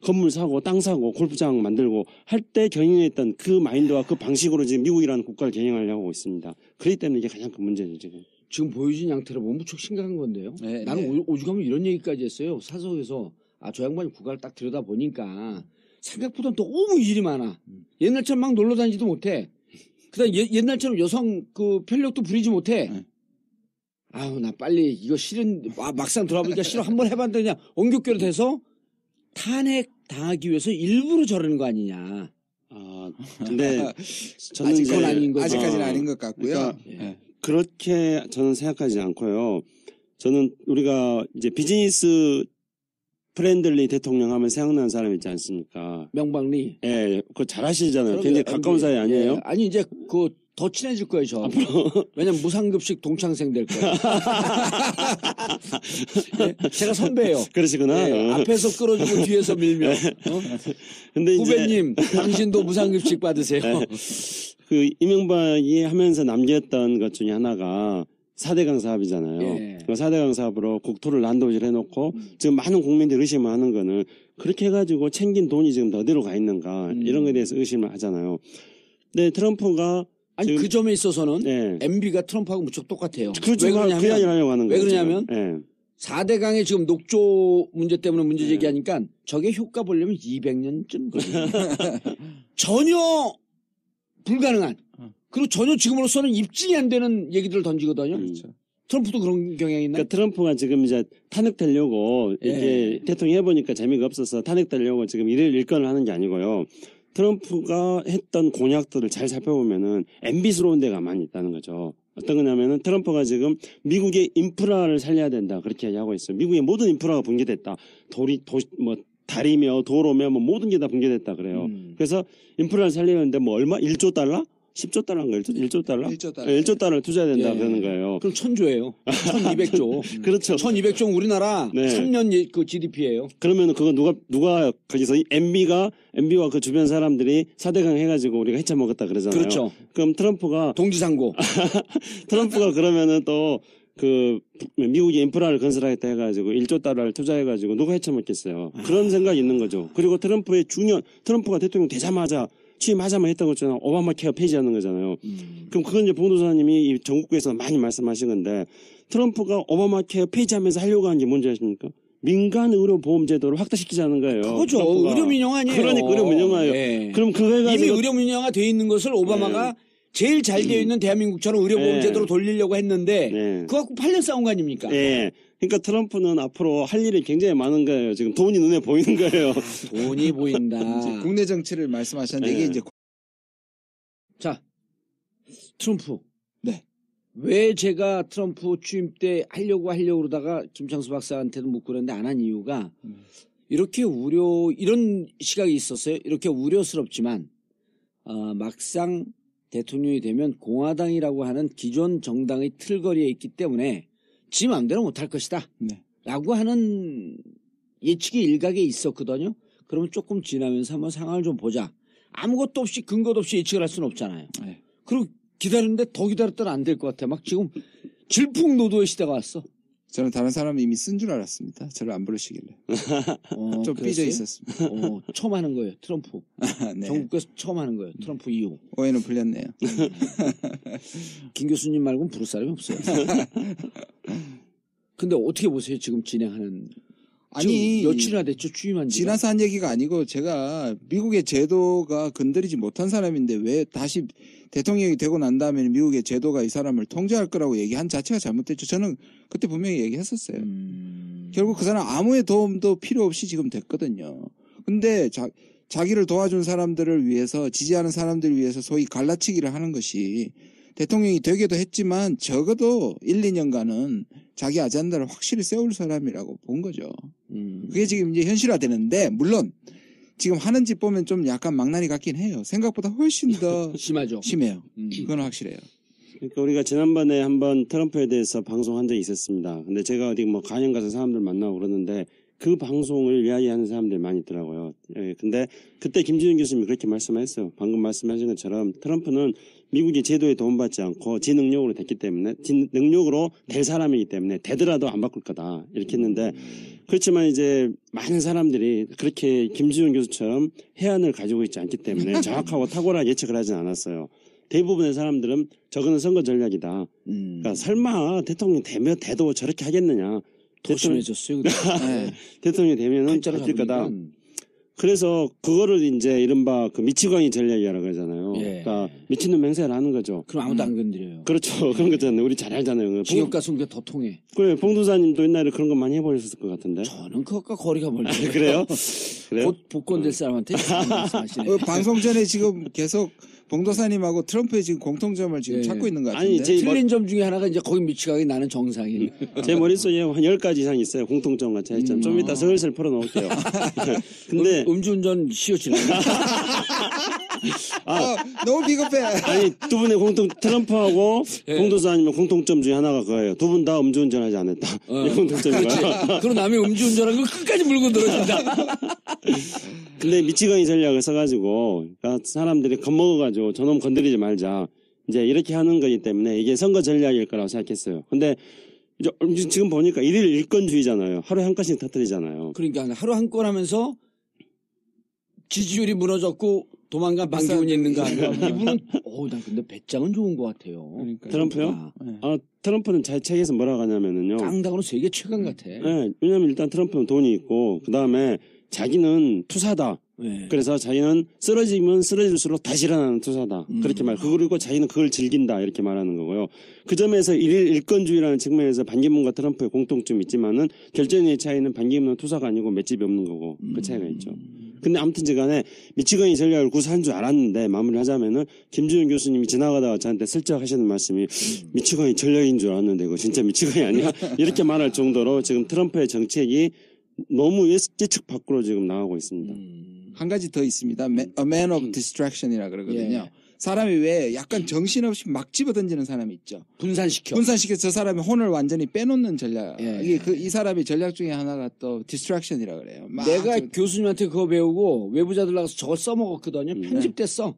건물 사고 땅 사고 골프장 만들고 할 때 경영했던 그 마인드와 그 방식으로 지금 미국이라는 국가를 경영하려고 하고 있습니다. 그렇기 때문에 이게 가장 큰 문제죠, 지금. 지금 보여준 양태로 보면 무척 심각한 건데요. 네, 나는 네. 오죽하면 이런 얘기까지 했어요. 사석에서 저 양반이 국가를 딱 들여다보니까 생각보다 너무 일이 많아. 옛날처럼 막 놀러 다니지도 못해. 그다음 옛날처럼 여성 그 편력도 부리지 못해. 나 빨리 이거 싫은 막상 들어보니까 싫어 한번 해봤는데 그냥 엉겹결 돼서 탄핵 당하기 위해서 일부러 저러는 거 아니냐. 근데 저는 아직 이제 그건 아닌 거죠. 아직까지는 아닌 것 같고요. 그러니까 예. 그렇게 저는 생각하지 않고요. 저는 우리가 이제 비즈니스 프렌들리 대통령 하면 생각나는 사람 있지 않습니까? 명박리. 예, 그거 잘 아시잖아요. 그러게요. 굉장히 가까운 사이 아니에요? 예. 아니 이제 더 친해질 거예요, 저. 왜냐면 무상급식 동창생 될 거예요. 예? 제가 선배예요. 그러시구나. 예, 앞에서 끌어주고 뒤에서 밀며. 근데 이제 후배님, 당신도 무상급식 받으세요. 그 이명박이 하면서 남겼던 것 중에 하나가 4대강 사업이잖아요. 예. 그 4대강 사업으로 국토를 난도질 해놓고 지금 많은 국민들이 의심을 하는 거는 그렇게 해가지고 챙긴 돈이 지금 어디로 가 있는가 이런 거에 대해서 의심을 하잖아요. 근데 트럼프가 아니 지금- 그 점에 있어서는 네. MB가 트럼프하고 무척 똑같아요. 그렇죠. 왜 그 그러냐면 이야기를 하려고 하는 왜 거예요. 그러냐면 지금. 예. 4대강의 지금 녹조 문제 때문에 문제 제기하니까 저게 효과 보려면 200년쯤 걸려요. 전혀 불가능한. 그리고 전혀 지금으로서는 입증이 안 되는 얘기들을 던지거든요. 그렇죠. 트럼프도 그런 경향이 있나요? 그러니까 트럼프가 지금 이제 탄핵되려고 이렇게 예. 대통령 해보니까 재미가 없어서 탄핵되려고 지금 일건을 하는 게 아니고요. 트럼프가 했던 공약들을 잘 살펴보면은 MB스러운 데가 많이 있다는 거죠. 어떤 거냐면은 트럼프가 지금 미국의 인프라를 살려야 된다 그렇게 얘기하고 있어요. 미국의 모든 인프라가 붕괴됐다. 다리며 도로며 뭐 모든 게 다 붕괴됐다 그래요. 그래서 인프라를 살리는데 뭐 얼마? 1조 달러? 10조 달러인가요? 1조 달러? 1조 달러. 1조 달러를 투자해야 된다 예. 그러는 거예요. 그럼 1,000조예요. 1,200조. 그렇죠. 1,200조 우리나라 네. 3년 그 GDP예요. 그러면 그거 누가 거기서 MB와 그 주변 사람들이 4대강 해가지고 우리가 해쳐 먹었다 그러잖아요. 그렇죠. 그럼 트럼프가 동지상고. 그러면은 또 그 미국이 인프라를 건설하겠다 해가지고 1조 달러를 투자해가지고 누가 해쳐먹겠어요. 그런 생각이 있는 거죠. 그리고 트럼프가 대통령 되자마자 취임하자마자 했던 것처럼 오바마 케어 폐지하는 거잖아요. 그럼 그건 이제 봉도사님이 이 전국구에서 많이 말씀하신 건데 트럼프가 오바마 케어 폐지하면서 하려고 하는 게 뭔지 아십니까? 민간 의료 보험 제도를 확대시키자는 거예요. 그거죠. 트럼프가. 의료 민영화니에요. 그러니까 의료 민영화예요. 예. 그럼 그거 해가지고 이미 의료 민영화 돼 있는 것을 오바마가 제일 잘 되어 있는 대한민국처럼 의료보험 네. 제도로 돌리려고 했는데 네. 그거 갖고 8년 싸운 거 아닙니까? 예. 그러니까 트럼프는 앞으로 할 일이 굉장히 많은 거예요. 지금 돈이 눈에 보이는 거예요. 돈이 보인다. 국내 정치를 말씀하셨는데 네. 이게 이제 자, 트럼프. 네. 왜 제가 트럼프 취임 때 하려고 그러다가 김창수 박사한테도 묻고 그랬는데 안 한 이유가 이렇게 이런 시각이 있었어요. 이렇게 우려스럽지만 막상 대통령이 되면 공화당이라고 하는 기존 정당의 틀거리에 있기 때문에 지 마음대로 못할 것이다. 네. 라고 하는 예측이 일각에 있었거든요. 그러면 조금 지나면서 한번 상황을 좀 보자. 아무것도 없이 근거도 없이 예측을 할 수는 없잖아요. 네. 그리고 기다리는데 더 기다렸더니 안 될 것 같아. 막 지금 질풍노도의 시대가 왔어. 저는 다른 사람이 이미 쓴 줄 알았습니다. 저를 안 부르시길래 좀 삐져 그랬어요? 있었습니다. 처음 하는 거예요. 트럼프. 네. 전국에서 처음 하는 거예요. 트럼프 이후. 오해는 풀렸네요. 김 교수님 말고는 부를 사람이 없어요. 근데 어떻게 보세요? 지금 진행하는. 아니 지금 며칠이나 됐죠? 취임한 지가. 지나서 한 얘기가 아니고 제가 미국의 제도가 건드리지 못한 사람인데 왜 다시 대통령이 되고 난 다음에 미국의 제도가 이 사람을 통제할 거라고 얘기한 자체가 잘못됐죠. 저는 그때 분명히 얘기했었어요. 결국 그 사람 아무의 도움도 필요 없이 지금 됐거든요. 근데 자기를 도와준 사람들을 위해서 지지하는 사람들을 위해서 소위 갈라치기를 하는 것이 대통령이 되기도 했지만 적어도 1, 2년간은 자기 아젠다를 확실히 세울 사람이라고 본 거죠. 그게 지금 이제 현실화되는데 물론 지금 하는 짓 보면 좀 약간 망나니 같긴 해요. 생각보다 훨씬 더 심하죠. 심해요. 그건 확실해요. 그러니까 우리가 지난번에 한번 트럼프에 대해서 방송한 적이 있었습니다. 근데 제가 어디 뭐 강연 가서 사람들 만나고 그러는데 그 방송을 이야기하는 사람들이 많이 있더라고요. 예, 근데 그때 김준현 교수님이 그렇게 말씀하셨어요. 방금 말씀하신 것처럼 트럼프는 미국의 제도에 도움받지 않고 지 능력으로 됐기 때문에 지 능력으로 될 사람이기 때문에 되더라도 안 바꿀 거다 이렇게 했는데 그렇지만 이제 많은 사람들이 그렇게 김준현 교수처럼 해안을 가지고 있지 않기 때문에 정확하고 탁월하게 예측을 하진 않았어요. 대부분의 사람들은 저거는 선거 전략이다. 그러니까 설마 대통령 돼도 저렇게 하겠느냐. 더 심해졌어요. 네. 대통령이 되면은 팔자로 바뀔 거다. 잡으니까. 그래서 그거를 이제 이른바 그 미치광이 전략이라고 그러잖아요. 예. 그러니까 미치는 맹세를 하는 거죠. 그럼 아무도 안 건드려요. 그렇죠. 그런 거잖아요. 우리 잘 알잖아요. 징역과 승계 더 통해. 그래, 봉도사님도 옛날에 그런 거 많이 해보셨을 것 같은데. 저는 그것과 거리가 멀죠. 그래요? 그래요? 곧 복권 될 사람한테 말씀하시네. 방송 전에 지금 계속 봉도사님하고 트럼프의 지금 공통점을 지금 예. 찾고 있는 것 아니, 같은데. 틀린 점 중에 하나가 이제 거기 미치각이 나는 정상인. 제 머릿속에 한 10가지 이상 있어요. 공통점과 차이점. 좀 이따 슬슬 풀어놓을게요. 근데, 음주운전 시효치나. 너무 비겁해. 아니, 두 분의 트럼프하고 예. 봉도사님의 공통점 중에 하나가 그거예요. 두 분 다 음주운전하지 않았다. 이게 공통점이에요. 그리고 남의 음주운전한 걸 끝까지 물고 늘어진다. 근데 미치광이 전략을 써가지고, 그러니까 사람들이 겁먹어가지고 저놈 건드리지 말자. 이제 이렇게 하는 거기 때문에 이게 선거 전략일 거라고 생각했어요. 근데 이제 지금 보니까 일일 일건주의잖아요. 하루에 한 건씩 터뜨리잖아요. 그러니까 하루 한 건 하면서 지지율이 무너졌고 도망간 방기훈이 있는가 하면 이분은 난 근데 배짱은 좋은 것 같아요. 그러니까요. 트럼프요? 네. 트럼프는 제 책에서 뭐라고 하냐면요. 깡당으로 세계 최강 같아. 네, 왜냐면 일단 트럼프는 돈이 있고, 그 다음에 자기는 투사다. 네. 그래서 자기는 쓰러지면 쓰러질수록 다시 일어나는 투사다. 그렇게 그리고 자기는 그걸 즐긴다. 이렇게 말하는 거고요. 그 점에서 일권주의라는 측면에서 반기문과 트럼프의 공통점이 있지만은 결정의 차이는 반기문은 투사가 아니고 맷집이 없는 거고 그 차이가 있죠. 근데 아무튼간에 미치건이 전략을 구사한 줄 알았는데 마무리하자면은 김준현 교수님이 지나가다가 저한테 슬쩍 하시는 말씀이 미치건이 전략인 줄 알았는데 이거 진짜 미치건이 아니야? 이렇게 말할 정도로 지금 트럼프의 정책이 너무 예측 밖으로 지금 나가고 있습니다. 한 가지 더 있습니다. A man of distraction이라 그러거든요. 예. 사람이 왜 약간 정신없이 막 집어던지는 사람이 있죠. 분산시켜. 분산시켜서 저 사람이 혼을 완전히 빼놓는 전략. 예. 이게 이 사람의 전략 중에 하나가 또 distraction이라 그래요. 막 내가 저- 교수님한테 그거 배우고 외부자들 나가서 저거 써먹었거든요. 편집됐어.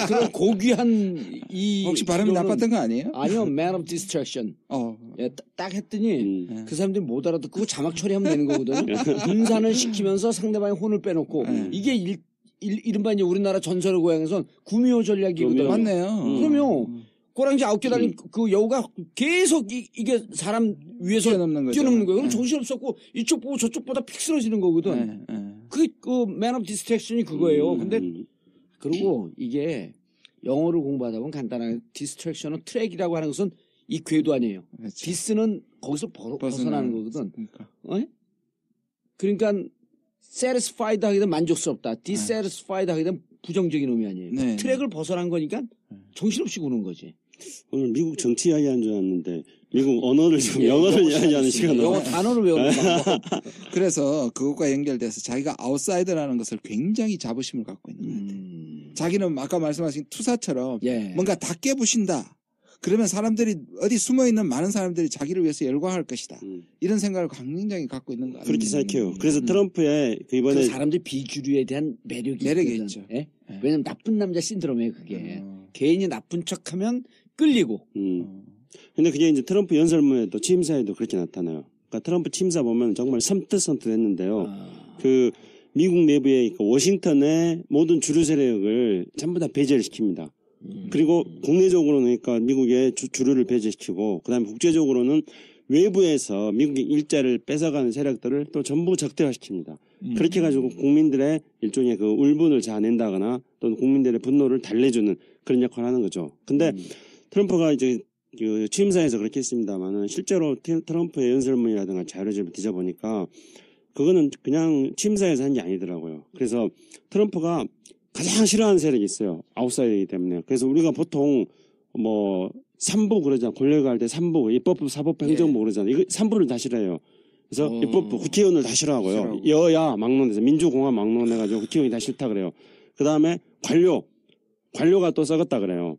그런 고귀한 이 혹시 발음이 이거는- 나빴던 거 아니에요? 아니요, man of distraction. 예, 딱 했더니 그 사람들이 못 알아듣고 자막 처리하면 되는 거거든요. 분산을 시키면서 상대방의 혼을 빼놓고 이게 이른바 이제 우리나라 전설의 고향에선 구미호 전략이거든요. 맞네요. 그럼요. 꼬랑지 9개 달린 그 여우가 계속 이게 사람 위에서 뛰어넘는 거죠. 뛰어넘는 거예요. 그럼 네. 정신없었고 이쪽 보고 저쪽보다 픽 쓰러지는 거거든. 네, 네. 그 man of distraction이 그거예요. 근데 그리고 이게 영어를 공부하다 보면 간단하게 distraction은 트랙이라고 하는 것은 이 궤도 아니에요. 그렇죠. 디스는 거기서 벗어나는 거거든. 그러니까. 그러니까 satisfied 하게 되면 만족스럽다. dissatisfied 하게 되면 부정적인 의미 아니에요. 네. 트랙을 벗어난 거니까 정신없이 구는 거지. 오늘 미국 정치 이야기한 줄 알았는데 미국 언어를 지금 영어를 이야기하는 시간 영어 너무 단어를 외우는 거. 그래서 그것과 연결돼서 자기가 아웃사이더라는 것을 굉장히 자부심을 갖고 있는 거예요. 자기는 아까 말씀하신 투사처럼 예. 뭔가 다 깨부신다. 그러면 사람들이 어디 숨어 있는 많은 사람들이 자기를 위해서 열광할 것이다. 이런 생각을 굉장히 갖고 있는 거 그렇게 아니에요? 생각해요. 그래서 트럼프의 그 이번에 그 사람들 비주류에 대한 매력이 매력이 있거든. 있죠. 예? 왜냐면 나쁜 남자 신드롬이에요, 그게. 개인이 나쁜 척하면 끌리고. 근데 그게 이제 트럼프 연설문에도 취임사에도 그렇게 나타나요. 그러니까 트럼프 취임사 보면 정말 섬뜩섬뜩했는데요. 그 미국 내부의 그 워싱턴의 모든 주류 세력을 전부 다 배제를 시킵니다. 그리고 국내적으로는 그러니까 미국의 주류를 배제시키고 그다음에 국제적으로는 외부에서 미국의 일자를 뺏어가는 세력들을 또 전부 적대화시킵니다. 그렇게 해가지고 국민들의 일종의 그 울분을 자아낸다거나 또는 국민들의 분노를 달래주는 그런 역할을 하는 거죠. 근데 트럼프가 이제 그 취임사에서 그렇게 했습니다만은 실제로 트럼프의 연설문이라든가 자료집을 뒤져보니까 그거는 그냥 취임사에서 한 게 아니더라고요. 그래서 트럼프가 가장 싫어하는 세력이 있어요. 아웃사이더이기 때문에. 그래서 우리가 보통 뭐 3부 그러잖아. 권력을 할 때 3부, 입법부, 사법부, 행정부 그러잖아요. 이거 3부를 다 싫어해요. 그래서 입법부, 국회의원을 다 싫어하고요. 싫어하고. 여야 막론해서 민주공화 막론해가지고 국회의원이 다 싫다 그래요. 그 다음에 관료가 또 썩었다 그래요.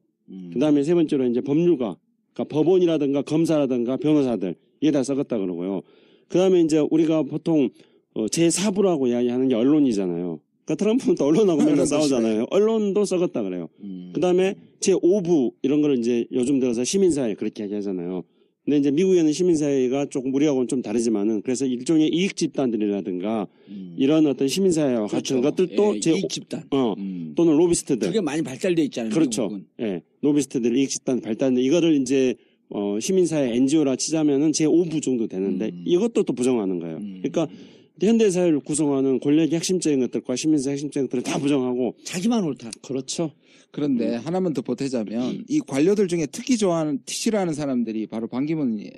그 다음에 세 번째로 이제 법률가, 그러니까 법원이라든가 검사라든가 변호사들 이게 다 썩었다 그러고요. 그 다음에 이제 우리가 보통 제4부라고 이야기하는 게 언론이잖아요. 그러니까 트럼프는 또 언론하고 맨날 언론도 싸우잖아요. 언론도 썩었다 그래요. 그 다음에 제5부 이런 거를 이제 요즘 들어서 시민사회 그렇게 얘기하잖아요. 근데 이제 미국에는 시민사회가 조금 우리하고는 좀 다르지만은 그래서 일종의 이익 집단들이라든가 이런 어떤 시민사회와 같은 것들도 예, 이익 집단. 또는 로비스트들. 그게 많이 발달돼 있잖아요. 그렇죠. 미국은. 예. 로비스트들 이익 집단 발달인데 이거를 이제 시민사회 NGO라 치자면은 제5부 정도 되는데 이것도 또 부정하는 거예요. 그러니까 현대사회를 구성하는 권력의 핵심적인 것들과 시민사회 핵심적인 것들을 다 부정하고 자기만 옳다. 그렇죠. 그런데 하나만 더 보태자면 이 관료들 중에 특히 싫어하는 사람들이 바로 반기문이에요.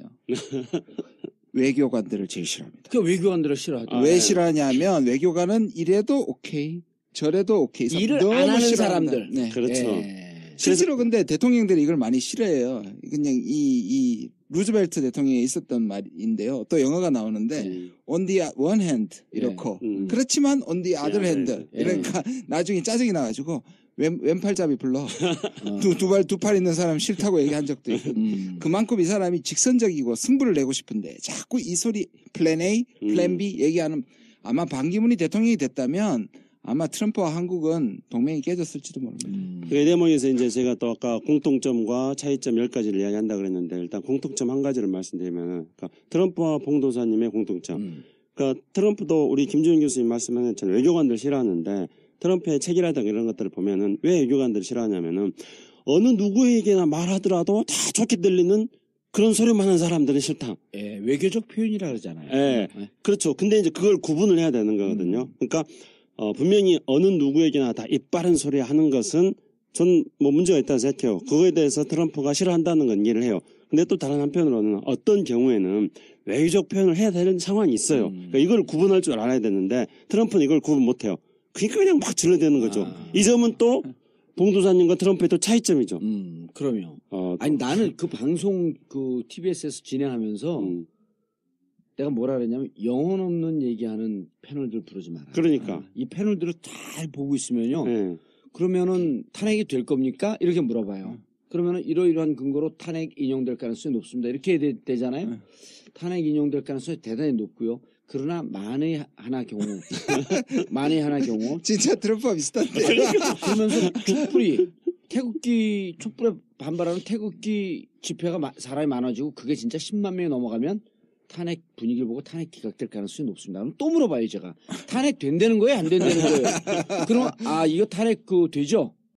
외교관들을 제일 싫어합니다. 그 외교관들을 싫어하죠. 왜 네. 싫어하냐면 외교관은 이래도 오케이 저래도 오케이 일을 너무 안 하는 싫어한다. 사람들. 네. 그렇죠. 예. 실제로 근데 대통령들이 이걸 많이 싫어해요. 그냥 이 루즈벨트 대통령이 있었던 말인데요. 또 영어가 나오는데 on the one hand 이렇고 그렇지만 on the other hand 그러니까 나중에 짜증이 나가지고 왼팔잡이 불러 두 팔 있는 사람 싫다고 얘기한 적도 있고 그만큼 이 사람이 직선적이고 승부를 내고 싶은데 자꾸 이 소리 플랜 A, 플랜 B 얘기하는 아마 반기문이 대통령이 됐다면 아마 트럼프와 한국은 동맹이 깨졌을지도 모릅니다. 그 대목에서 이제 제가 또 아까 공통점과 차이점 10가지를 이야기한다 그랬는데 일단 공통점 한 가지를 말씀드리면 그러니까 트럼프와 봉도사님의 공통점. 그러니까 트럼프도 우리 김준현 교수님 말씀하신 것처럼 외교관들 싫어하는데 트럼프의 책이라든가 이런 것들을 보면은 왜 외교관들 싫어하냐면은 어느 누구에게나 말하더라도 다 좋게 들리는 그런 소리만 하는 사람들은 싫다. 예, 외교적 표현이라 그러잖아요. 예. 그렇죠. 근데 이제 그걸 구분을 해야 되는 거거든요. 그러니까 분명히 어느 누구에게나 다 입 바른 소리 하는 것은 전 뭐 문제가 있다고 생각해요. 그거에 대해서 트럼프가 싫어한다는 건 이해를 해요. 근데 또 다른 한편으로는 어떤 경우에는 외교적 표현을 해야 되는 상황이 있어요. 그러니까 이걸 구분할 줄 알아야 되는데 트럼프는 이걸 구분 못해요. 그러니까 그냥 막 질러대는 거죠. 이 점은 또 봉도사님과 트럼프의 또 차이점이죠. 그럼요. 아니 나는 그 방송 그 TBS에서 진행하면서 내가 뭐라 그랬냐면 영혼 없는 얘기하는 패널들 부르지 마라. 그러니까 이 패널들을 잘 보고 있으면요. 예. 그러면은 탄핵이 될 겁니까? 이렇게 물어봐요. 그러면은 이러이러한 근거로 탄핵 인용될 가능성이 높습니다. 이렇게 되잖아요. 탄핵 인용될 가능성이 대단히 높고요. 그러나 만에 하나 경우 진짜 트럼프와 비슷한데. 그러면서 촛불에 반발하는 태극기 집회가 사람이 많아지고 그게 진짜 10만 명이 넘어가면 탄핵 분위기를 보고 탄핵 기각될 가능성이 높습니다. 그럼 또 물어봐요, 제가. 탄핵 된다는 거예요? 안 된다는 거예요? 그럼, 이거 탄핵 되죠?